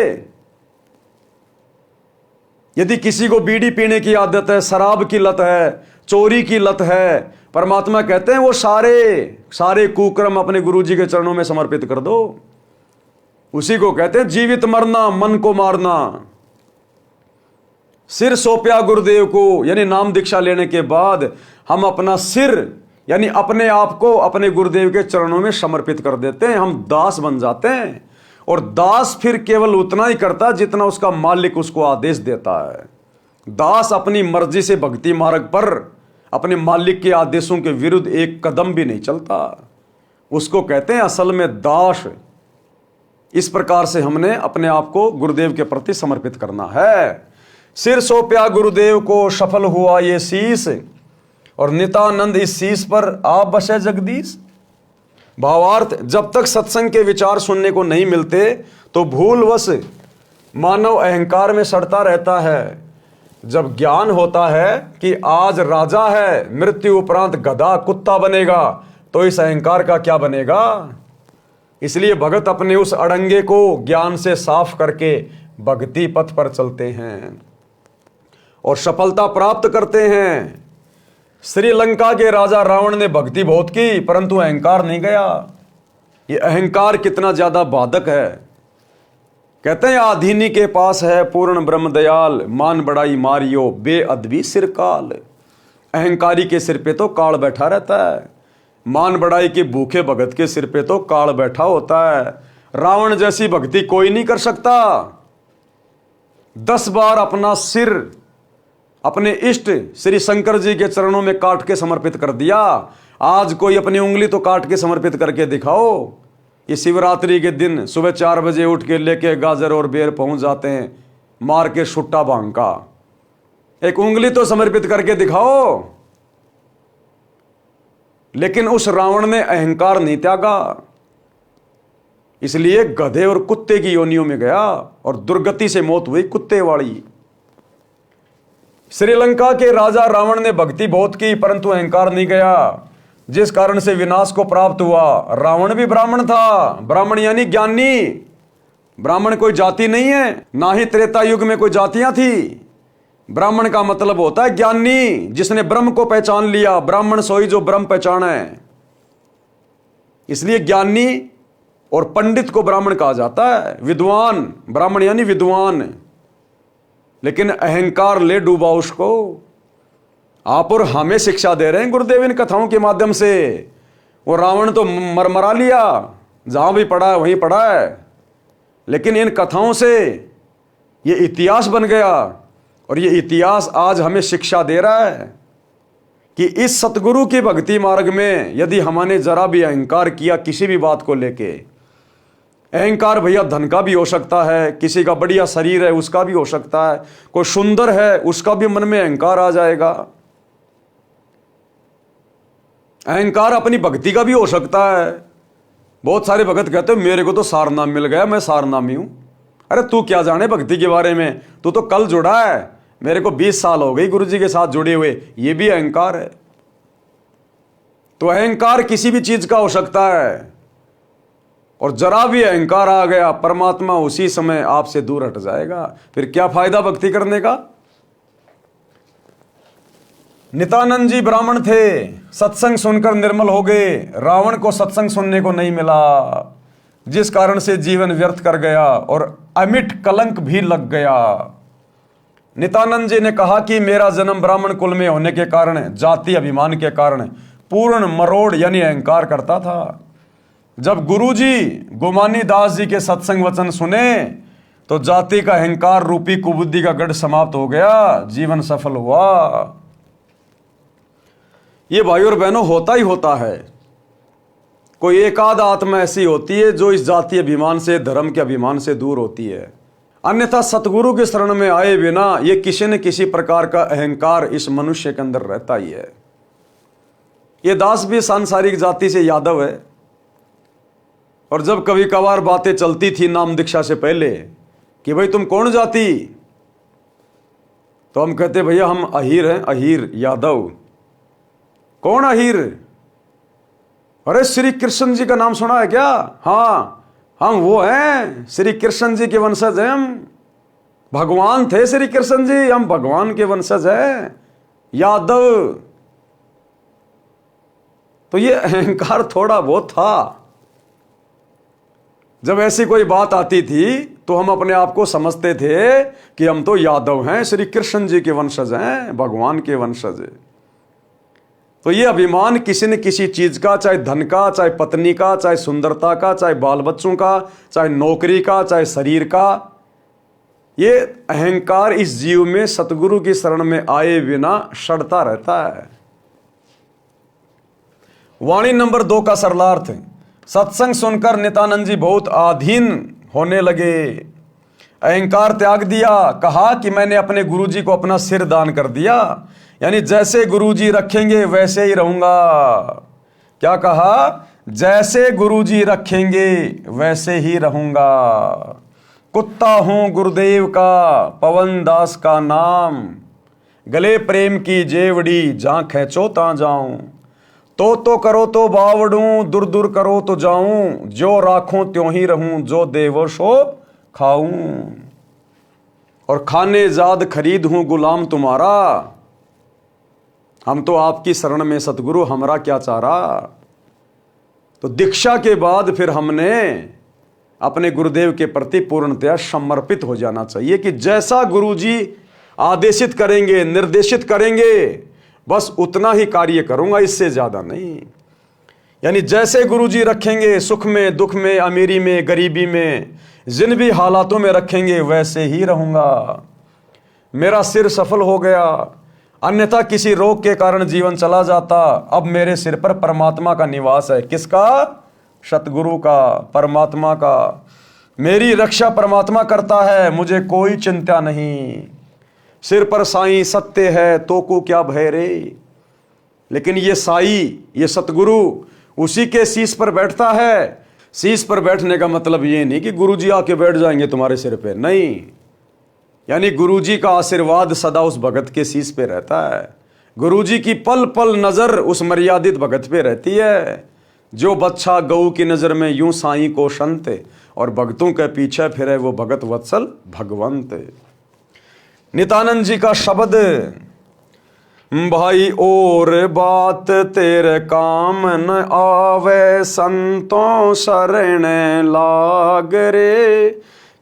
Speaker 1: यदि किसी को बीड़ी पीने की आदत है, शराब की लत है, चोरी की लत है, परमात्मा कहते हैं वो सारे कुकर्म अपने गुरुजी के चरणों में समर्पित कर दो। उसी को कहते हैं जीवित मरना, मन को मारना। सिर सौंपया गुरुदेव को, यानी नाम दीक्षा लेने के बाद हम अपना सिर यानी अपने आप को अपने गुरुदेव के चरणों में समर्पित कर देते हैं, हम दास बन जाते हैं। और दास फिर केवल उतना ही करता जितना उसका मालिक उसको आदेश देता है। दास अपनी मर्जी से भक्ति मार्ग पर अपने मालिक के आदेशों के विरुद्ध एक कदम भी नहीं चलता। उसको कहते हैं असल में दास। इस प्रकार से हमने अपने आप को गुरुदेव के प्रति समर्पित करना है। सिर सौंपया गुरुदेव को, सफल हुआ ये शीश, और नित्यानंद इस शीश पर आप बसे जगदीश। भावार्थ, जब तक सत्संग के विचार सुनने को नहीं मिलते तो भूलवश मानव अहंकार में सड़ता रहता है। जब ज्ञान होता है कि आज राजा है, मृत्यु उपरांत गधा कुत्ता बनेगा, तो इस अहंकार का क्या बनेगा? इसलिए भगत अपने उस अड़ंगे को ज्ञान से साफ करके भक्ति पथ पर चलते हैं और सफलता प्राप्त करते हैं। श्रीलंका के राजा रावण ने भक्ति बहुत की, परंतु अहंकार नहीं गया। ये अहंकार कितना ज्यादा बाधक है। कहते हैं आधीनी के पास है पूर्ण ब्रह्म दयाल, मान बड़ाई मारियो बेअदबी सिर काल। अहंकारी के सिर पे तो काल बैठा रहता है, मान बड़ाई के भूखे भगत के सिर पे तो काल बैठा होता है। रावण जैसी भक्ति कोई नहीं कर सकता। 10 बार अपना सिर अपने इष्ट श्री शंकर जी के चरणों में काट के समर्पित कर दिया। आज कोई अपनी उंगली तो काट के समर्पित करके दिखाओ। ये शिवरात्रि के दिन सुबह 4 बजे उठ के लेके गाजर और बेर पहुंच जाते हैं, मार के सुट्टा भांग का। एक उंगली तो समर्पित करके दिखाओ। लेकिन उस रावण ने अहंकार नहीं त्यागा, इसलिए गधे और कुत्ते की योनियों में गया और दुर्गति से मौत हुई कुत्ते वाली। श्रीलंका के राजा रावण ने भक्ति बहुत की परंतु अहंकार नहीं गया, जिस कारण से विनाश को प्राप्त हुआ। रावण भी ब्राह्मण था, ब्राह्मण यानी ज्ञानी। ब्राह्मण कोई जाति नहीं है, ना ही त्रेता युग में कोई जातियां थी। ब्राह्मण का मतलब होता है ज्ञानी, जिसने ब्रह्म को पहचान लिया। ब्राह्मण सोई जो ब्रह्म पहचाना है। इसलिए ज्ञानी और पंडित को ब्राह्मण कहा जाता है, विद्वान। ब्राह्मण यानी विद्वान। लेकिन अहंकार ले डूबा उसको। आप और हमें शिक्षा दे रहे हैं गुरुदेव इन कथाओं के माध्यम से। वो रावण तो मरमरा लिया, जहां भी पड़ा है वहीं पड़ा है। लेकिन इन कथाओं से ये इतिहास बन गया और ये इतिहास आज हमें शिक्षा दे रहा है कि इस सतगुरु की भक्ति मार्ग में यदि हमने जरा भी अहंकार किया किसी भी बात को लेके, अहंकार भैया धन का भी हो सकता है, किसी का बढ़िया शरीर है उसका भी हो सकता है, कोई सुंदर है उसका भी मन में अहंकार आ जाएगा। अहंकार अपनी भक्ति का भी हो सकता है। बहुत सारे भगत कहते हैं मेरे को तो सारनाम मिल गया, मैं सारनामी हूं। अरे तू क्या जाने भक्ति के बारे में, तू तो कल जुड़ा है। मेरे को 20 साल हो गई गुरुजी के साथ जुड़े हुए, ये भी अहंकार है। तो अहंकार किसी भी चीज का हो सकता है और जरा भी अहंकार आ गया परमात्मा उसी समय आपसे दूर हट जाएगा। फिर क्या फायदा भक्ति करने का। नित्यानंद जी ब्राह्मण थे, सत्संग सुनकर निर्मल हो गए। रावण को सत्संग सुनने को नहीं मिला, जिस कारण से जीवन व्यर्थ कर गया और अमिट कलंक भी लग गया। नित्यानंद जी ने कहा कि मेरा जन्म ब्राह्मण कुल में होने के कारण, जाति अभिमान के कारण पूर्ण मरोड़ यानी अहंकार करता था। जब गुरुजी गोमानी दास जी के सत्संग वचन सुने तो जाति का अहंकार रूपी कुबुद्धि का गढ़ समाप्त हो गया, जीवन सफल हुआ। ये भाई और बहनों होता ही होता है। कोई एकाध आत्मा ऐसी होती है जो इस जाति अभिमान से, धर्म के अभिमान से दूर होती है। अन्यथा सतगुरु के शरण में आए बिना ये किसी न किसी प्रकार का अहंकार इस मनुष्य के अंदर रहता ही है। ये दास भी सांसारिक जाति से यादव है और जब कभी कभार बातें चलती थी नाम दीक्षा से पहले कि भाई तुम कौन जाति, तो हम कहते भैया हम अहीर हैं, अहीर यादव। कौन अहीर? अरे श्री कृष्ण जी का नाम सुना है क्या? हाँ हम वो हैं, श्री कृष्ण जी के वंशज हैं हम। भगवान थे श्री कृष्ण जी, हम भगवान के वंशज हैं, यादव। तो ये अहंकार थोड़ा बहुत था। जब ऐसी कोई बात आती थी तो हम अपने आप को समझते थे कि हम तो यादव हैं, श्री कृष्ण जी के वंशज हैं, भगवान के वंशज। तो ये अभिमान किसी न किसी चीज का, चाहे धन का, चाहे पत्नी का, चाहे सुंदरता का, चाहे बाल बच्चों का, चाहे नौकरी का, चाहे शरीर का, ये अहंकार इस जीव में सतगुरु की शरण में आए बिना सड़ता रहता है। वाणी नंबर 2 का सरलार्थ। सत्संग सुनकर नित्यानंद जी बहुत आधीन होने लगे, अहंकार त्याग दिया। कहा कि मैंने अपने गुरुजी को अपना सिर दान कर दिया, यानी जैसे गुरुजी रखेंगे वैसे ही रहूंगा। क्या कहा? जैसे गुरुजी रखेंगे वैसे ही रहूंगा। कुत्ता हूं गुरुदेव का, पवन दास का नाम, गले प्रेम की जेवड़ी, जहां खैचो ता जाऊं। तो करो तो बावड़ूं, दूर दूर करो तो जाऊं, जो राखूं त्यों ही रहूं, जो देवो सो खाऊं। और खाने जाद खरीद हूं गुलाम तुम्हारा, हम तो आपकी शरण में सतगुरु, हमरा क्या चारा। तो दीक्षा के बाद फिर हमने अपने गुरुदेव के प्रति पूर्णतया समर्पित हो जाना चाहिए कि जैसा गुरुजी आदेशित करेंगे, निर्देशित करेंगे, बस उतना ही कार्य करूंगा, इससे ज्यादा नहीं। यानी जैसे गुरुजी रखेंगे, सुख में, दुख में, अमीरी में, गरीबी में, जिन भी हालातों में रखेंगे वैसे ही रहूंगा। मेरा सिर सफल हो गया, अन्यथा किसी रोग के कारण जीवन चला जाता। अब मेरे सिर पर परमात्मा का निवास है। किसका? सतगुरु का, परमात्मा का। मेरी रक्षा परमात्मा करता है, मुझे कोई चिंता नहीं। सिर पर साईं सत्य है, तो को क्या भय रे। लेकिन ये साई, ये सतगुरु उसी के शीश पर बैठता है। शीश पर बैठने का मतलब ये नहीं कि गुरुजी आके बैठ जाएंगे तुम्हारे सिर पे, नहीं। यानी गुरुजी का आशीर्वाद सदा उस भगत के शीश पे रहता है। गुरुजी की पल पल नजर उस मर्यादित भगत पे रहती है। जो बच्चा गऊ की नजर में यूं साईं को संत, और भक्तों के पीछे फिरे वो भगत वत्सल भगवंत। नित्यानंद जी का शब्द, भाई और बात तेरे काम न आवे, संतों शरण लाग रे।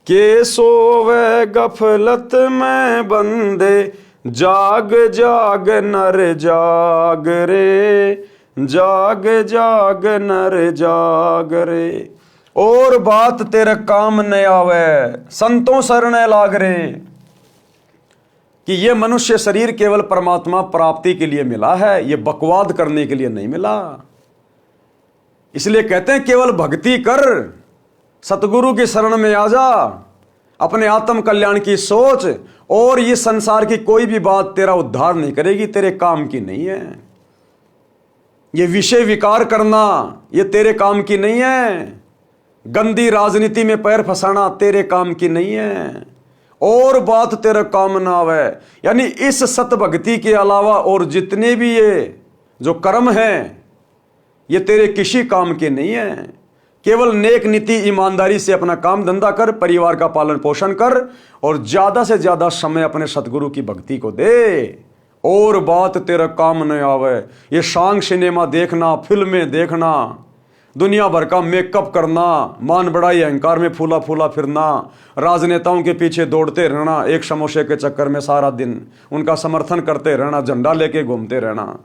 Speaker 1: के सोवे गफलत में बंदे, जाग जाग नर जाग रे। जाग जाग नर जाग रे। और बात तेरे काम न आवे, संतों शरण लाग रे। कि ये मनुष्य शरीर केवल परमात्मा प्राप्ति के लिए मिला है, ये बकवाद करने के लिए नहीं मिला। इसलिए कहते हैं केवल भक्ति कर, सतगुरु की शरण में आ जा, अपने आत्म कल्याण की सोच, और ये संसार की कोई भी बात तेरा उद्धार नहीं करेगी, तेरे काम की नहीं है। ये विषय विकार करना ये तेरे काम की नहीं है। गंदी राजनीति में पैर फंसाना तेरे काम की नहीं है। और बात तेरा काम ना आवे, यानी इस सत भक्ति के अलावा और जितने भी ये जो कर्म हैं ये तेरे किसी काम के नहीं है। केवल नेक नीति ईमानदारी से अपना काम धंधा कर, परिवार का पालन पोषण कर, और ज्यादा से ज्यादा समय अपने सतगुरु की भक्ति को दे। और बात तेरा काम न आवे, ये शांग सिनेमा देखना, फिल्में देखना, दुनिया भर का मेकअप करना, मान बड़ाई अहंकार में फूला फूला फिरना, राजनेताओं के पीछे दौड़ते रहना, एक समोसे के चक्कर में सारा दिन उनका समर्थन करते रहना, झंडा लेके घूमते रहना।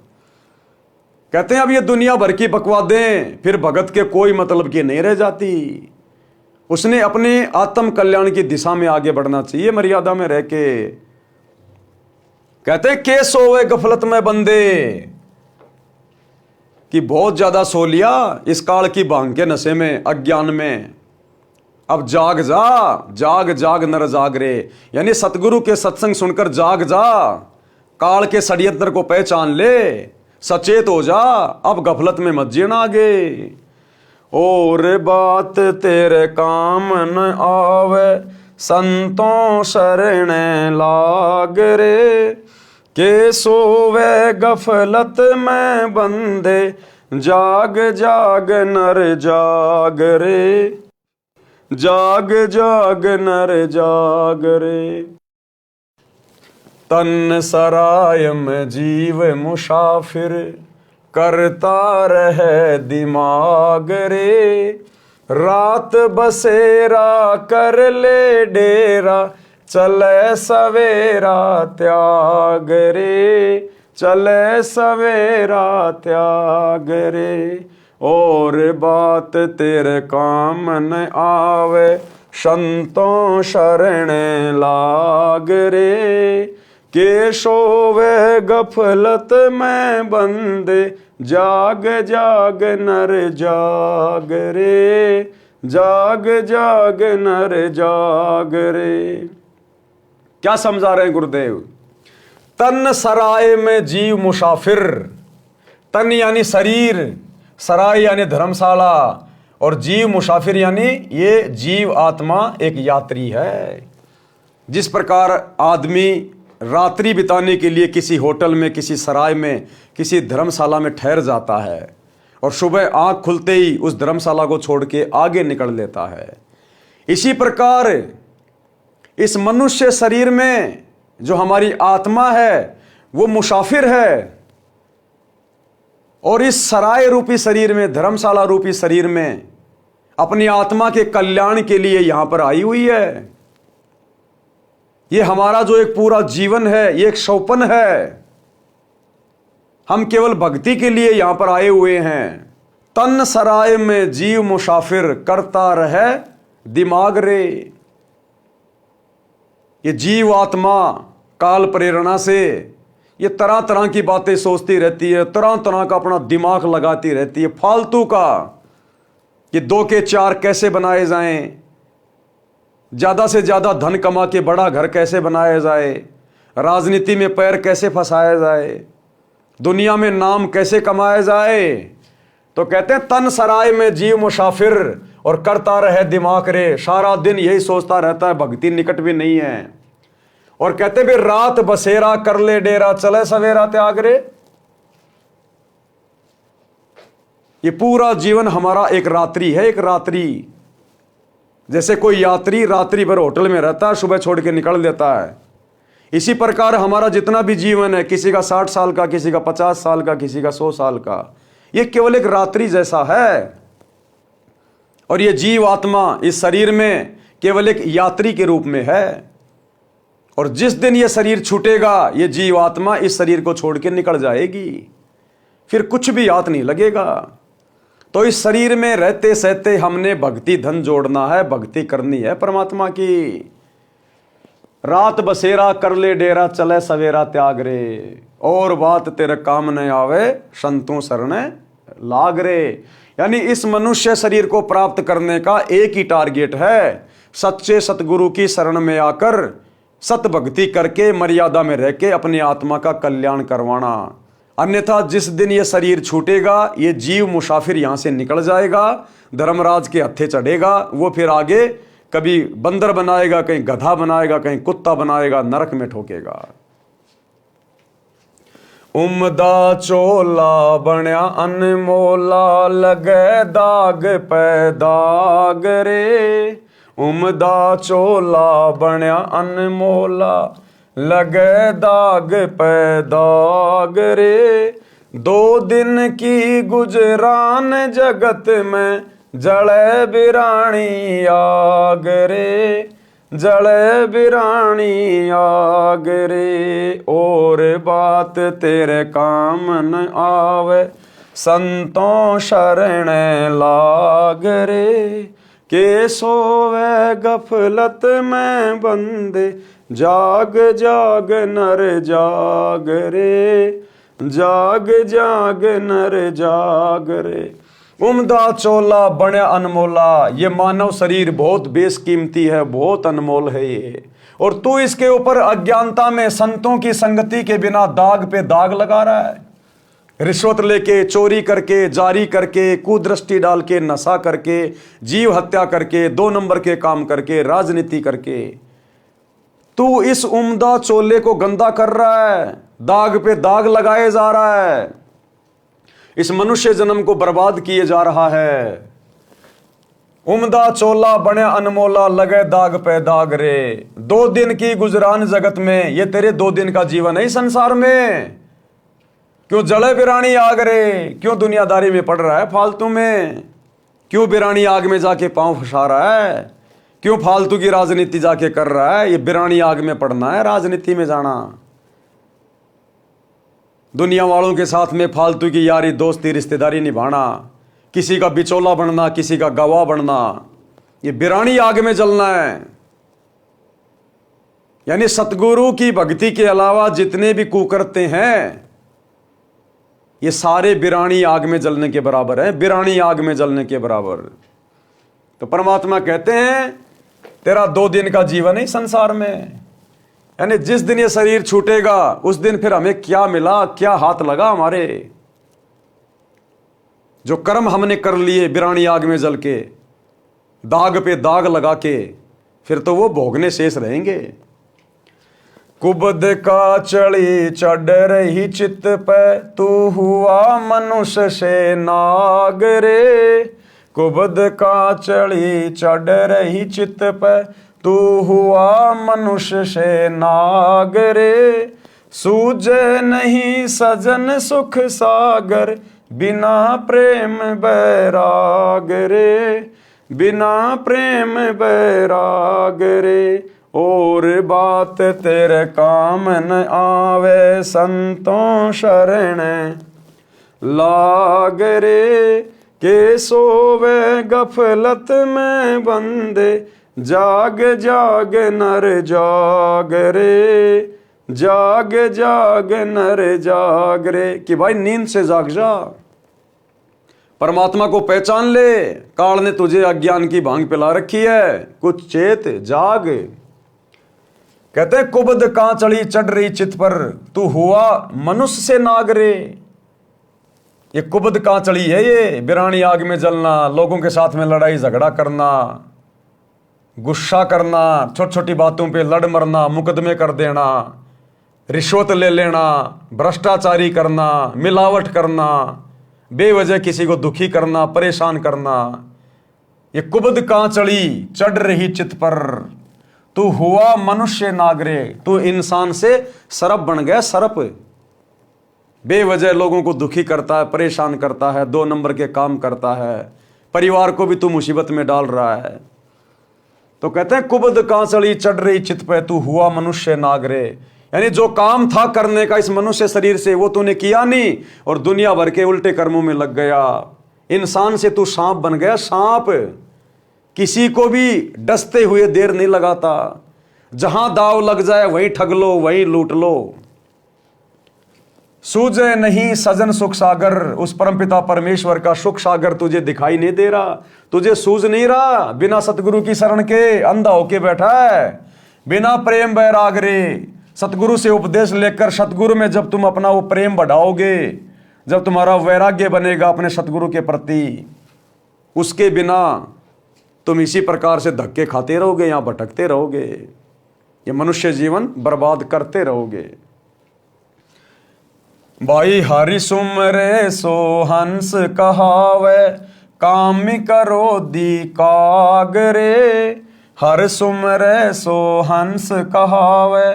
Speaker 1: कहते हैं अब ये दुनिया भर की बकवादें फिर भगत के कोई मतलब की नहीं रह जाती। उसने अपने आत्म कल्याण की दिशा में आगे बढ़ना चाहिए, मर्यादा में रह के। कहते हैं के सोवे गफलत में बंदे, कि बहुत ज्यादा सो लिया इस काल की भांग के नशे में, अज्ञान में। अब जाग जा, जाग जाग नर जाग रे। यानी सतगुरु के सत्संग सुनकर जाग जा, काल के षड्यंत्र को पहचान ले, सचेत हो जा, अब गफलत में मत जीना आगे। और बात तेरे काम न आवे, संतों शरण लाग रे। के सोवे गफलत में बंदे, जाग जाग नर जाग रे। जाग जाग नर जाग रे। तन सराय में जीव मुसाफिर, करता रहे दिमाग रे। रात बसेरा कर ले डेरा, चले सवेरा त्याग रे। चले सवेरा त्याग रे। और बात तेरे काम न आवे, संतों शरण लाग रे। के सोवे गफलत में बंदे, जाग जाग नर जाग रे। जाग जाग नर जाग रे। क्या समझा रहे हैं गुरुदेव? तन सराय में जीव मुसाफिर, तन यानी शरीर, सराय यानी धर्मशाला, और जीव मुसाफिर यानी ये जीव आत्मा एक यात्री है। जिस प्रकार आदमी रात्रि बिताने के लिए किसी होटल में, किसी सराय में, किसी धर्मशाला में ठहर जाता है, और सुबह आंख खुलते ही उस धर्मशाला को छोड़ के आगे निकल लेता है, इसी प्रकार इस मनुष्य शरीर में जो हमारी आत्मा है वो मुसाफिर है, और इस सराय रूपी शरीर में, धर्मशाला रूपी शरीर में अपनी आत्मा के कल्याण के लिए यहां पर आई हुई है। ये हमारा जो एक पूरा जीवन है, ये एक सौपन है। हम केवल भक्ति के लिए यहां पर आए हुए हैं। तन सराय में जीव मुसाफिर, करता रहे दिमाग रे। ये जीव आत्मा काल प्रेरणा से ये तरह तरह की बातें सोचती रहती है, तरह तरह का अपना दिमाग लगाती रहती है फालतू का, कि 2 के 4 कैसे बनाए जाएं, ज़्यादा से ज़्यादा धन कमा के बड़ा घर कैसे बनाया जाए, राजनीति में पैर कैसे फंसाया जाए, दुनिया में नाम कैसे कमाया जाए। तो कहते हैं तन सराय में जीव मुसाफिर और करता रहे दिमाग रे। सारा दिन यही सोचता रहता है, भक्ति निकट भी नहीं है। और कहते भी रात बसेरा कर ले डेरा, चले सवेरा त्याग रे। ये पूरा जीवन हमारा एक रात्रि है, एक रात्रि। जैसे कोई यात्री रात्रि भर होटल में रहता है, सुबह छोड़ के निकल देता है, इसी प्रकार हमारा जितना भी जीवन है, किसी का 60 साल का, किसी का 50 साल का, किसी का 100 साल का, ये केवल एक रात्रि जैसा है। और ये जीव आत्मा इस शरीर में केवल एक यात्री के रूप में है। और जिस दिन ये शरीर छूटेगा, ये जीव आत्मा इस शरीर को छोड़ के निकल जाएगी, फिर कुछ भी याद नहीं लगेगा। तो इस शरीर में रहते सहते हमने भक्ति धन जोड़ना है, भक्ति करनी है परमात्मा की। रात बसेरा कर ले डेरा, चले सवेरा त्याग रे। और बात तेरे काम न आवे, संतों शरण लाग रे। यानी इस मनुष्य शरीर को प्राप्त करने का एक ही टारगेट है, सच्चे सतगुरु की शरण में आकर सत भक्ति करके मर्यादा में रह के अपनी आत्मा का कल्याण करवाना। अन्यथा जिस दिन ये शरीर छूटेगा, ये जीव मुसाफिर यहां से निकल जाएगा, धर्मराज के हत्थे चढ़ेगा। वो फिर आगे कभी बंदर बनाएगा, कहीं गधा बनाएगा, कहीं कुत्ता बनाएगा, नरक में ठोकेगा। उमदा चोला बनया अनमोला, लगे दाग पे दाग रे। उमदा चोला बनया अनमोला, लगे दाग पे दाग रे। 2 दिन की गुजरान जगत में, जले बिरानी आग रे, जले बिरानी आग रे। और बात तेरे काम न आवे, संतों शरण लाग रे। के सोवे गफलत में बंदे, जाग जाग नर जाग रे, जाग जाग नर जाग रे। उम्दा चोला बनया अनमोला, ये मानव शरीर बहुत बेशकीमती है, बहुत अनमोल है ये। और तू इसके ऊपर अज्ञानता में संतों की संगति के बिना दाग पे दाग लगा रहा है। रिश्वत लेके, चोरी करके, जारी करके, कुदृष्टि डाल के, नशा करके, जीव हत्या करके, 2 नंबर के काम करके, राजनीति करके तू इस उम्दा चोले को गंदा कर रहा है, दाग पे दाग लगाए जा रहा है, इस मनुष्य जन्म को बर्बाद किए जा रहा है। उम्दा चोला बने अनमोला, लगे दाग पे दाग रे। 2 दिन की गुजरान जगत में, ये तेरे 2 दिन का जीवन है संसार में। क्यों जले बिरानी आग रे, क्यों दुनियादारी में पड़ रहा है फालतू में, क्यों बिरानी आग में जाके पांव फंसा रहा है, क्यों फालतू की राजनीति जाके कर रहा है। ये बिरानी आग में पड़ना है, राजनीति में जाना, दुनिया वालों के साथ में फालतू की यारी दोस्ती रिश्तेदारी निभाना, किसी का बिचौला बनना, किसी का गवाह बनना, ये बिरानी आग में जलना है। यानी सतगुरु की भक्ति के अलावा जितने भी कुकर्ते हैं, ये सारे बिरानी आग में जलने के बराबर है, बिरानी आग में जलने के बराबर। तो परमात्मा कहते हैं तेरा 2 दिन का जीवन है संसार में। यानी जिस दिन ये शरीर छूटेगा, उस दिन फिर हमें क्या मिला, क्या हाथ लगा हमारे। जो कर्म हमने कर लिए बिरानी आग में जल के, दाग पे दाग लगा के, फिर तो वो भोगने शेष रहेंगे। कुबद का चढ़ी चढ़ रही चित पे, तू हुआ मनुष्य से नाग रे। कुबद का चढ़ी चढ़ रही चित पे, तू हुआ मनुष्य से नाग रे। सूझे नहीं सजन सुख सागर, बिना प्रेम बैराग रे, बिना प्रेम बैराग रे। और बात तेरे काम न आवे, संतों शरण लाग रे। के सोवे गफलत में बंदे, जाग जाग नर जाग रे, जाग जाग नर जाग रे। कि भाई नींद से जाग जा, परमात्मा को पहचान ले। काल ने तुझे अज्ञान की भांग पिला रखी है, कुछ चेत जाग। कहते कुबद कां चढ़ी चढ़ रही चित पर, तू हुआ मनुष्य से नाग रे। ये कुबद कां चढ़ी है, ये बिरानी आग में जलना, लोगों के साथ में लड़ाई झगड़ा करना, गुस्सा करना, छोटी छोटी बातों पे लड़ मरना, मुकदमे कर देना, रिश्वत ले लेना, भ्रष्टाचारी करना, मिलावट करना, बेवजह किसी को दुखी करना, परेशान करना। ये कुबद कां चढ़ी चढ़ रही चित पर, तू हुआ मनुष्य नागरे। तू इंसान से सरप बन गया, सरप। बेवजह लोगों को दुखी करता है, परेशान करता है, 2 नंबर के काम करता है, परिवार को भी तू मुसीबत में डाल रहा है। तो कहते हैं कुबद कां चढ़ी चढ़ रही चित पे, तू हुआ मनुष्य नागरे। यानी जो काम था करने का इस मनुष्य शरीर से, वो तूने किया नहीं, और दुनिया भर के उल्टे कर्मों में लग गया। इंसान से तू सांप बन गया, सांप। किसी को भी डसते हुए देर नहीं लगाता, जहां दाव लग जाए वहीं ठग लो, वहीं लूट लो। सूझे नहीं सजन सुख सागर, उस परमपिता परमेश्वर का सुख सागर तुझे दिखाई नहीं दे रहा, तुझे सूझ नहीं रहा। बिना सतगुरु की शरण के अंधा होके बैठा है, बिना प्रेम बैराग रे। सतगुरु से उपदेश लेकर सतगुरु में जब तुम अपना वो प्रेम बढ़ाओगे, जब तुम्हारा वैराग्य बनेगा अपने सतगुरु के प्रति, उसके बिना तुम इसी प्रकार से धक्के खाते रहोगे, या भटकते रहोगे, ये मनुष्य जीवन बर्बाद करते रहोगे। भाई हरि सुमरे सो हंस कहावे, काम करो दी कागरे। हर सुमरे सो हंस कहावे,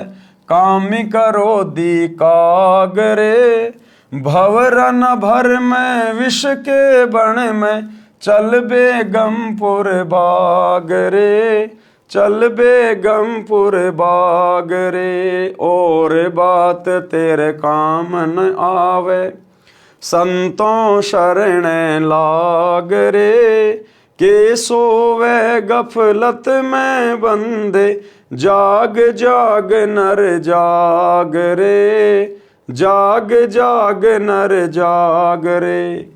Speaker 1: काम करो दी कागरे। भवरन भर में विष के बण में, चल बेगमपुर बाग रे, चल बेगमपुर बाग रे। और बात तेरे काम न आवे, संतों शरण लाग रे। के सोवे गफलत में बंदे, जाग जाग नर जाग रे, जाग जाग नर जाग रे।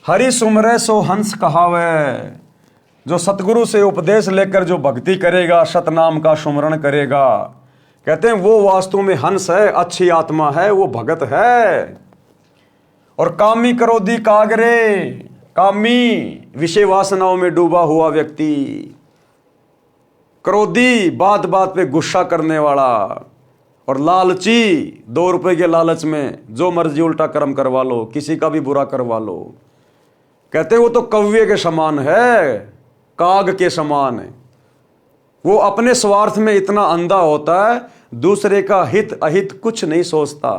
Speaker 1: हरि सुमरे सो हंस कहावे। जो सतगुरु से उपदेश लेकर जो भक्ति करेगा, सतनाम का सुमरण करेगा, कहते हैं वो वास्तव में हंस है, अच्छी आत्मा है, वो भगत है। और कामी क्रोधी कागरे, कामी विषय वासनाओं में डूबा हुआ व्यक्ति, क्रोधी बात बात पे गुस्सा करने वाला, और लालची 2 रुपए के लालच में जो मर्जी उल्टा कर्म करवा लो, किसी का भी बुरा करवा लो। कहते वो तो कौवे के समान है, काग के समान है। वो अपने स्वार्थ में इतना अंधा होता है, दूसरे का हित अहित कुछ नहीं सोचता।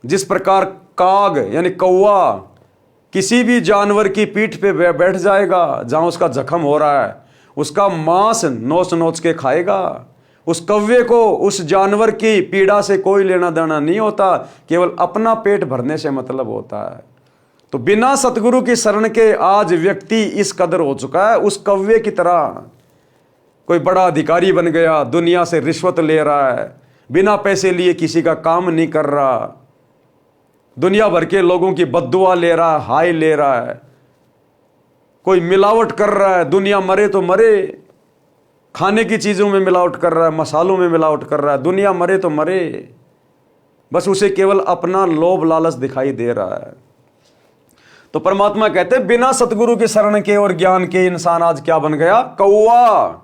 Speaker 1: जिस प्रकार काग यानी कौवा किसी भी जानवर की पीठ पे बैठ जाएगा, जहां उसका जख्म हो रहा है, उसका मांस नोच नोच के खाएगा। उस कौवे को उस जानवर की पीड़ा से कोई लेना देना नहीं होता, केवल अपना पेट भरने से मतलब होता है। तो बिना सतगुरु की शरण के आज व्यक्ति इस कदर हो चुका है, उस कौवे की तरह। कोई बड़ा अधिकारी बन गया, दुनिया से रिश्वत ले रहा है, बिना पैसे लिए किसी का काम नहीं कर रहा, दुनिया भर के लोगों की बद्दुआ ले रहा है, हाय ले रहा है, कोई मिलावट कर रहा है, दुनिया मरे तो मरे, खाने की चीज़ों में मिलावट कर रहा है, मसालों में मिलावट कर रहा है, दुनिया मरे तो मरे, बस उसे केवल अपना लोभ लालच दिखाई दे रहा है। तो परमात्मा कहते हैं बिना सतगुरु के शरण के और ज्ञान के इंसान आज क्या बन गया? कौवा।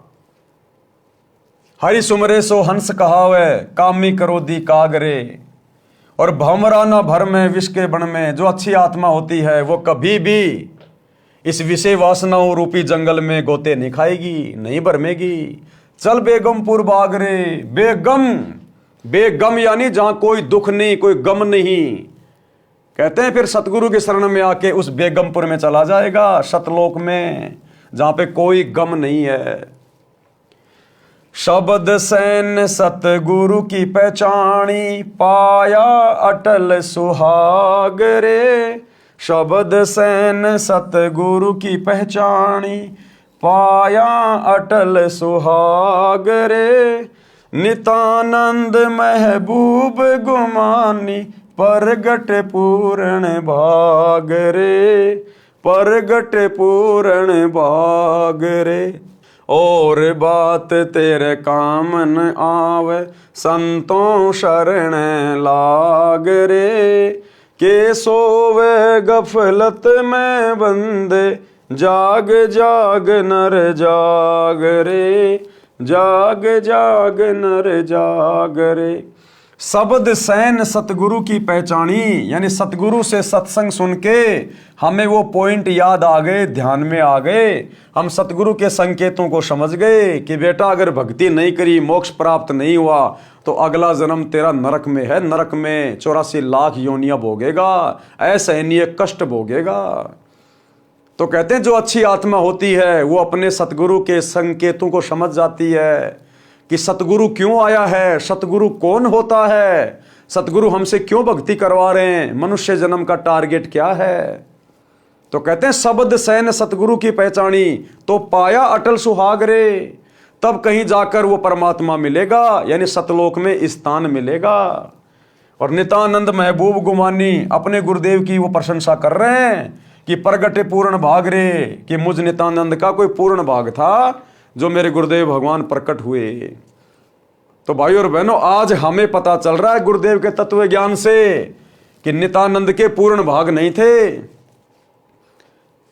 Speaker 1: हरि सुमरे सो हंस कहावे, कामी क्रोधी कागरे। और भंवरा न भर में विष के बन में। जो अच्छी आत्मा होती है वो कभी भी इस विषय वासनाओं रूपी जंगल में गोते नहीं खाएगी, नहीं भरमेगी। चल बेगमपुर बाग रे। बेगम, बेगम यानी जहां कोई दुख नहीं, कोई गम नहीं। कहते हैं फिर सतगुरु के शरण में आके उस बेगमपुर में चला जाएगा, सतलोक में, जहां पे कोई गम नहीं है। शब्द सैन सतगुरु की पहचानी, पाया अटल सुहाग रे। शब्द सैन सतगुरु की पहचानी, पाया अटल सुहाग रे। नितानंद महबूब गुमानी, परगट पूर्ण भाग रे, परगट पूर्ण भाग रे। और बात तेरे काम न आवे, संतों शरण लाग रे। के सोवे गफलत में बंदे, जाग जाग नर जाग रे, जाग जाग नर जाग रे। शब्द सैन सतगुरु की पहचानी, यानी सतगुरु से सत्संग सुन के हमें वो पॉइंट याद आ गए, ध्यान में आ गए। हम सतगुरु के संकेतों को समझ गए कि बेटा अगर भक्ति नहीं करी, मोक्ष प्राप्त नहीं हुआ तो अगला जन्म तेरा नरक में है, नरक में 84 लाख योनियां भोगेगा, असहनीय कष्ट भोगेगा। तो कहते हैं जो अच्छी आत्मा होती है वो अपने सतगुरु के संकेतों को समझ जाती है कि सतगुरु क्यों आया है, सतगुरु कौन होता है, सतगुरु हमसे क्यों भक्ति करवा रहे हैं, मनुष्य जन्म का टारगेट क्या है। तो कहते हैं शब्द सैन सतगुरु की पहचानी, तो पाया अटल सुहाग रे। तब कहीं जाकर वो परमात्मा मिलेगा, यानी सतलोक में स्थान मिलेगा। और नितानंद महबूब गुमानी, अपने गुरुदेव की वो प्रशंसा कर रहे हैं कि प्रगटे पूर्ण भाग रे, कि मुझ नितानंद का कोई पूर्ण भाग था जो मेरे गुरुदेव भगवान प्रकट हुए। तो भाई और बहनों, आज हमें पता चल रहा है गुरुदेव के तत्व ज्ञान से कि नितानंद के पूर्ण भाग नहीं थे।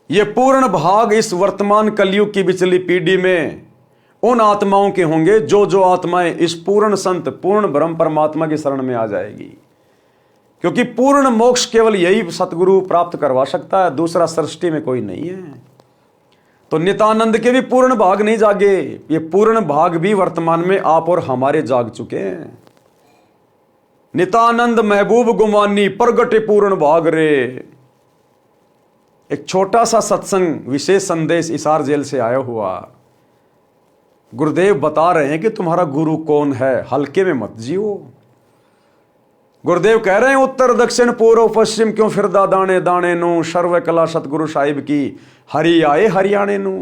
Speaker 1: ये पूर्ण भाग इस वर्तमान कलयुग की बिचली पीढ़ी में उन आत्माओं के होंगे जो आत्माएं इस पूर्ण संत, पूर्ण ब्रह्म परमात्मा की शरण में आ जाएगी। क्योंकि पूर्ण मोक्ष केवल यही सतगुरु प्राप्त करवा सकता है, दूसरा सृष्टि में कोई नहीं है। तो नितानंद के भी पूर्ण भाग नहीं जागे, ये पूर्ण भाग भी वर्तमान में आप और हमारे जाग चुके हैं। नितानंद महबूब गुमानी, प्रगटे पूर्ण भाग रे। एक छोटा सा सत्संग, विशेष संदेश इसार जेल से आया हुआ। गुरुदेव बता रहे हैं कि तुम्हारा गुरु कौन है, हल्के में मत जियो। गुरुदेव कह रहे हैं उत्तर दक्षिण पूर्व पश्चिम क्यों फिरदा दाने दाने नू, सर्व कला सतगुरु साहिब की हरि आए हरियाणे नू।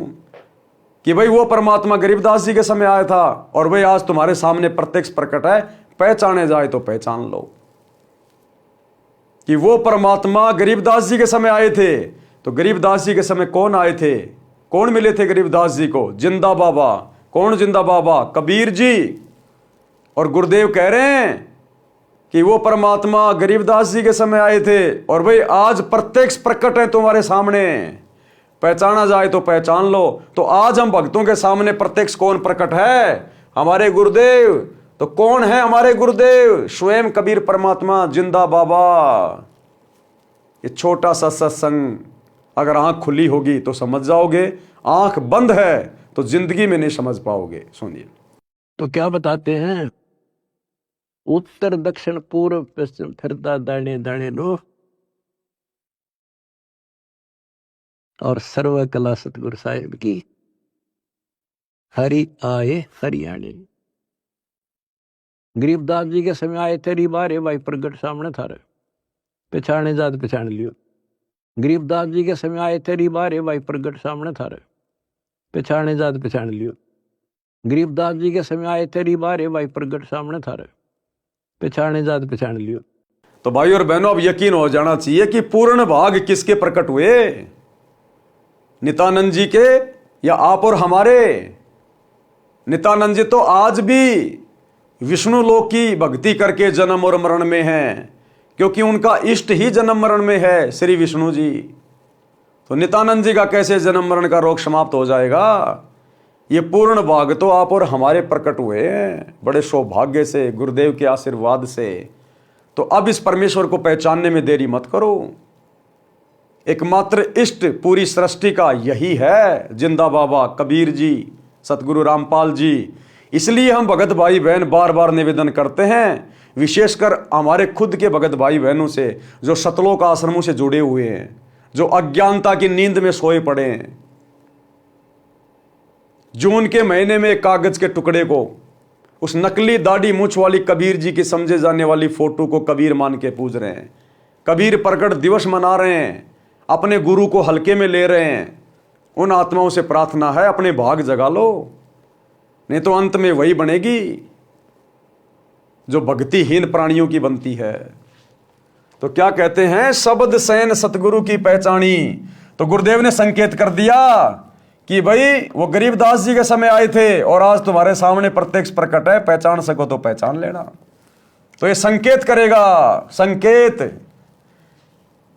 Speaker 1: कि भाई वो परमात्मा गरीबदास जी के समय आया था और भाई आज तुम्हारे सामने प्रत्यक्ष प्रकट है, पहचाने जाए तो पहचान लो। कि वो परमात्मा गरीबदास जी के समय आए थे, तो गरीबदास जी के समय कौन आए थे, कौन मिले थे गरीबदास जी को? जिंदा बाबा। कौन जिंदा बाबा? कबीर जी। और गुरुदेव कह रहे हैं कि वो परमात्मा गरीबदास जी के समय आए थे और भाई आज प्रत्यक्ष प्रकट है तुम्हारे सामने, पहचाना जाए तो पहचान लो। तो आज हम भक्तों के सामने प्रत्यक्ष कौन प्रकट है? हमारे गुरुदेव। तो कौन है हमारे गुरुदेव? स्वयं कबीर परमात्मा, जिंदा बाबा। ये छोटा सा सत्संग अगर आंख खुली होगी तो समझ जाओगे, आंख बंद है तो जिंदगी में नहीं समझ पाओगे। सुनिए।
Speaker 2: तो क्या बताते हैं, उत्तर दक्षिण पूर्व पश्चिम फिरता दाने दाने नो, और सर्व कला सतगुरु साहिब की हरि आए हरियाणे। गरीबदास जी के समय आए थे, रिबारे भाई प्रगट सामने था, पहचाने जात पहचान लियो। गरीबदास जी के समय आए थे, रिबारे भाई प्रगट सामने था, पहचाने जात पहचान लियो। गरीबदास जी के समय आए थे, रिबारे भाई प्रगट सामने था, पहचाने जात पहचान लियो।
Speaker 1: तो भाई और बहनों, अब यकीन हो जाना चाहिए कि पूर्ण भाग किसके प्रकट हुए, नित्यानंद जी के या आप और हमारे? नित्यानंद जी तो आज भी विष्णु लोक की भक्ति करके जन्म और मरण में हैं, क्योंकि उनका इष्ट ही जन्म मरण में है, श्री विष्णु जी। तो नित्यानंद जी का कैसे जन्म मरण का रोग समाप्त हो जाएगा? ये पूर्ण भाग तो आप और हमारे प्रकट हुए हैं, बड़े सौभाग्य से, गुरुदेव के आशीर्वाद से। तो अब इस परमेश्वर को पहचानने में देरी मत करो। एकमात्र इष्ट पूरी सृष्टि का यही है, जिंदा बाबा कबीर जी, सतगुरु रामपाल जी। इसलिए हम भगत भाई बहन बार बार निवेदन करते हैं, विशेषकर हमारे खुद के भगत भाई बहनों से जो सतलोक आश्रमों से जुड़े हुए हैं, जो अज्ञानता की नींद में सोए पड़े हैं, जून के महीने में कागज के टुकड़े को, उस नकली दाढ़ी मूछ वाली कबीर जी की समझे जाने वाली फोटो को कबीर मान के पूज रहे हैं, कबीर प्रकट दिवस मना रहे हैं, अपने गुरु को हल्के में ले रहे हैं, उन आत्माओं से प्रार्थना है अपने भाग जगा लो, नहीं तो अंत में वही बनेगी जो भक्तिहीन प्राणियों की बनती है। तो क्या कहते हैं, शब्द सैन सतगुरु की पहचानी। तो गुरुदेव ने संकेत कर दिया कि भाई वो गरीबदास जी के समय आए थे और आज तुम्हारे सामने प्रत्यक्ष प्रकट है, पहचान सको तो पहचान लेना। तो ये संकेत करेगा, संकेत।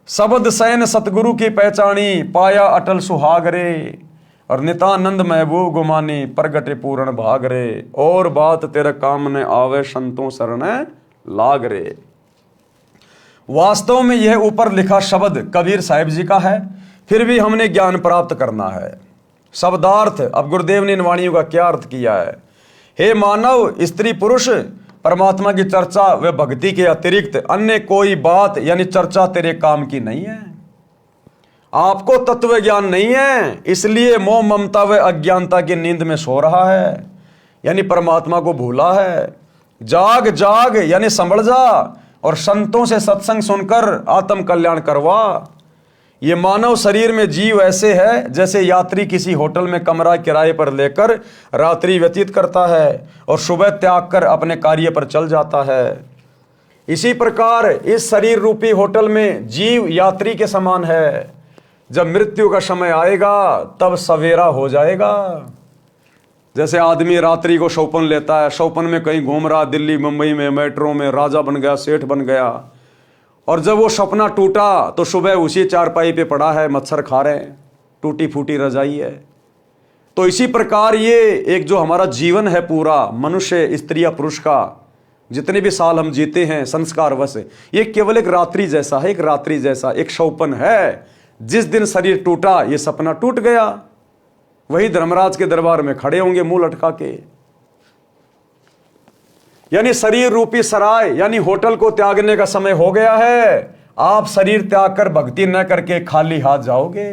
Speaker 1: शब्द सैन सतगुरु की पहचानी, पाया अटल सुहाग रे, और नितानंद महबूब गुमानी, प्रगटे पूर्ण भाग रे, और बात तेरे काम ने आवे, संतों शरण लाग रे। वास्तव में यह ऊपर लिखा शब्द कबीर साहिब जी का है, फिर भी हमने ज्ञान प्राप्त करना है। शब्दार्थ, अब गुरुदेव ने इन वाणियों का क्या अर्थ किया है। हे मानव, स्त्री पुरुष परमात्मा की चर्चा व भक्ति के अतिरिक्त अन्य कोई बात यानी चर्चा तेरे काम की नहीं है। आपको तत्व ज्ञान नहीं है, इसलिए मोह ममता व अज्ञानता की नींद में सो रहा है, यानी परमात्मा को भूला है। जाग जाग यानी संभल जा और संतों से सत्संग सुनकर आत्म कल्याण करवा। ये मानव शरीर में जीव ऐसे है जैसे यात्री किसी होटल में कमरा किराए पर लेकर रात्रि व्यतीत करता है और सुबह त्याग कर अपने कार्य पर चल जाता है। इसी प्रकार इस शरीर रूपी होटल में जीव यात्री के समान है। जब मृत्यु का समय आएगा तब सवेरा हो जाएगा। जैसे आदमी रात्रि को शौपन लेता है, शौपन में कहीं घूम रहा, दिल्ली मुंबई में मेट्रो में राजा बन गया, सेठ बन गया, और जब वो सपना टूटा तो सुबह उसी चारपाई पे पड़ा है, मच्छर खा रहे हैं, टूटी फूटी रजाई है। तो इसी प्रकार ये एक जो हमारा जीवन है पूरा, मनुष्य स्त्री या पुरुष का जितने भी साल हम जीते हैं संस्कारवश, ये केवल एक रात्रि जैसा है, एक रात्रि जैसा एक शौपन है। जिस दिन शरीर टूटा, ये सपना टूट गया, वही धर्मराज के दरबार में खड़े होंगे मुंह लटका के। यानी शरीर रूपी सराय यानी होटल को त्यागने का समय हो गया है। आप शरीर त्याग कर भक्ति न करके खाली हाथ जाओगे।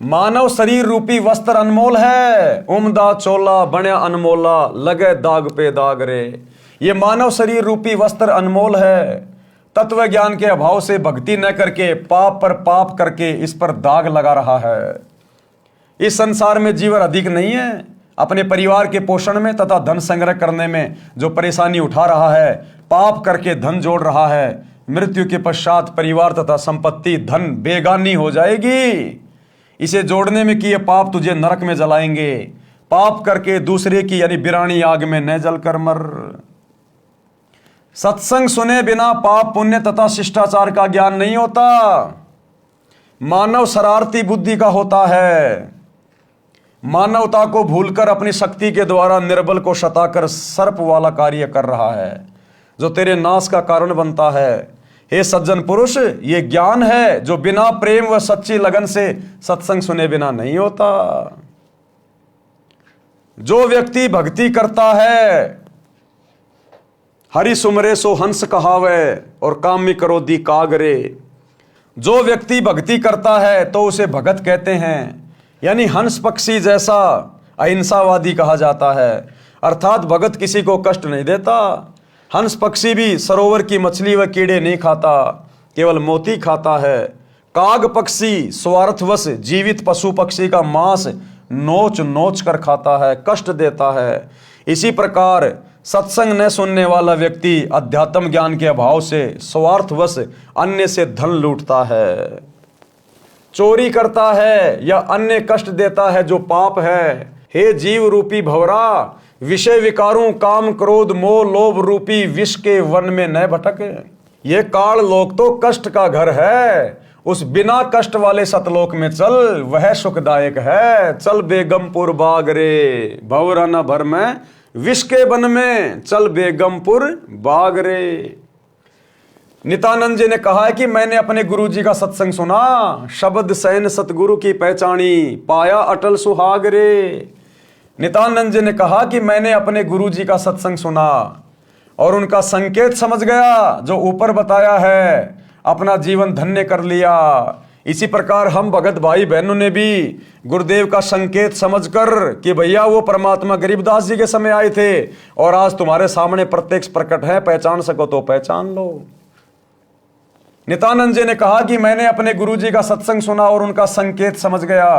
Speaker 1: मानव शरीर रूपी वस्त्र अनमोल है, उम्दा चोला बण्या अनमोला, लगे दाग पे दाग रे। ये मानव शरीर रूपी वस्त्र अनमोल है। तत्व ज्ञान के अभाव से भक्ति न करके पाप पर पाप करके इस पर दाग लगा रहा है। इस संसार में जीवन अधिक नहीं है। अपने परिवार के पोषण में तथा धन संग्रह करने में जो परेशानी उठा रहा है, पाप करके धन जोड़ रहा है, मृत्यु के पश्चात परिवार तथा संपत्ति धन बेगानी हो जाएगी। इसे जोड़ने में किए पाप तुझे नरक में जलाएंगे। पाप करके दूसरे की यानी बिरानी आग में न जलकर मर। सत्संग सुने बिना पाप पुण्य तथा शिष्टाचार का ज्ञान नहीं होता। मानव शरारती बुद्धि का होता है। मानवता को भूलकर अपनी शक्ति के द्वारा निर्बल को सताकर सर्प वाला कार्य कर रहा है, जो तेरे नाश का कारण बनता है। हे सज्जन पुरुष, ये ज्ञान है जो बिना प्रेम व सच्ची लगन से सत्संग सुने बिना नहीं होता। जो व्यक्ति भक्ति करता है, हरि सुमरे सो हंस कहावे और कामी क्रोधी कागरे। जो व्यक्ति भक्ति करता है तो उसे भगत कहते हैं, यानी हंस पक्षी जैसा अहिंसावादी कहा जाता है। अर्थात भगत किसी को कष्ट नहीं देता। हंस पक्षी भी सरोवर की मछली व कीड़े नहीं खाता, केवल मोती खाता है। काग पक्षी स्वार्थवश जीवित पशु पक्षी का मांस नोच नोच कर खाता है, कष्ट देता है। इसी प्रकार सत्संग न सुनने वाला व्यक्ति अध्यात्म ज्ञान के अभाव से स्वार्थवश अन्य से धन लूटता है, चोरी करता है या अन्य कष्ट देता है, जो पाप है। हे जीव रूपी भंवरा, विषय विकारों काम क्रोध मोह लोभ रूपी विष के वन में न भटके। ये काल लोक तो कष्ट का घर है, उस बिना कष्ट वाले सतलोक में चल, वह सुखदायक है। चल बेगमपुर बाग रे, भंवरा न भर में विष के वन में, चल बेगमपुर बाग रे। नित्यानंद जी ने कहा है कि मैंने अपने गुरु जी का सत्संग सुना, शब्द सैन सतगुरु की पहचानी, पाया अटल सुहाग रे। नित्यानंद जी ने कहा कि मैंने अपने गुरु जी का सत्संग सुना और उनका संकेत समझ गया जो ऊपर बताया है, अपना जीवन धन्य कर लिया। इसी प्रकार हम भगत भाई बहनों ने भी गुरुदेव का संकेत समझकर कि भैया वो परमात्मा गरीबदास जी के समय आए थे और आज तुम्हारे सामने प्रत्यक्ष प्रकट है, पहचान सको तो पहचान लो, नित्यानंद जी ने कहा कि मैंने अपने गुरुजी का सत्संग सुना और उनका संकेत समझ गया,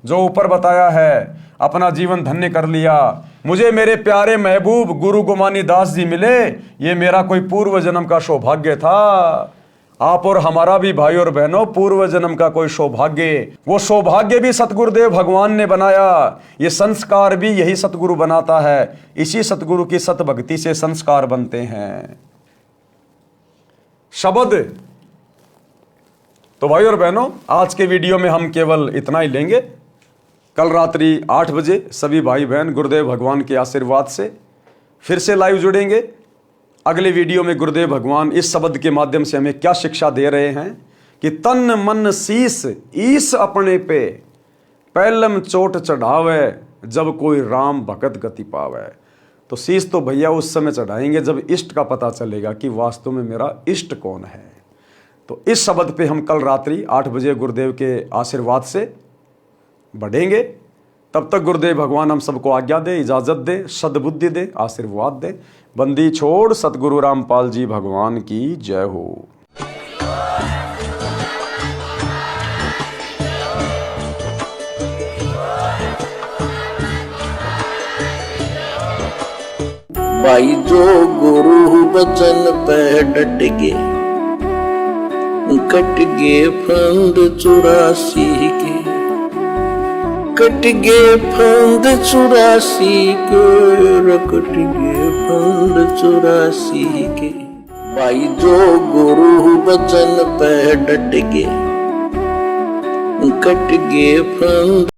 Speaker 1: जो ऊपर बताया है, अपना जीवन धन्य कर लिया। मुझे मेरे प्यारे महबूब गुरु गोमानी दास जी मिले, ये मेरा कोई पूर्व जन्म का सौभाग्य था। आप और हमारा भी भाई और बहनों पूर्व जन्म का कोई सौभाग्य, वो सौभाग्य भी सतगुरुदेव भगवान ने बनाया, ये संस्कार भी यही सतगुरु बनाता है। इसी सतगुरु की सत भक्ति से संस्कार बनते हैं। शब्द तो भाई और बहनों, आज के वीडियो में हम केवल इतना ही लेंगे। कल रात्रि 8 बजे सभी भाई बहन गुरुदेव भगवान के आशीर्वाद से फिर से लाइव जुड़ेंगे। अगले वीडियो में गुरुदेव भगवान इस शब्द के माध्यम से हमें क्या शिक्षा दे रहे हैं कि तन मन शीस ईस अपने पे, पहलम चोट चढ़ावे जब कोई राम भगत गति पावे। तो शीस तो भैया उस समय चढ़ाएंगे जब इष्ट का पता चलेगा कि वास्तव में मेरा इष्ट कौन है। तो इस शब्द पे हम कल रात्रि 8 बजे गुरुदेव के आशीर्वाद से बढ़ेंगे। तब तक गुरुदेव भगवान हम सबको आज्ञा दे, इजाजत दे, सद्बुद्धि दे, आशीर्वाद दे। बंदी छोड़ सतगुरु रामपाल जी भगवान की जय हो।
Speaker 3: भाई जो गुरु बचन पे डट गे, कट गे फंद 84 के, कट गे फंद 84 के, कट गे फंद 84 के। भाई जो गुरु बचन पे डट गे, कट गे फंद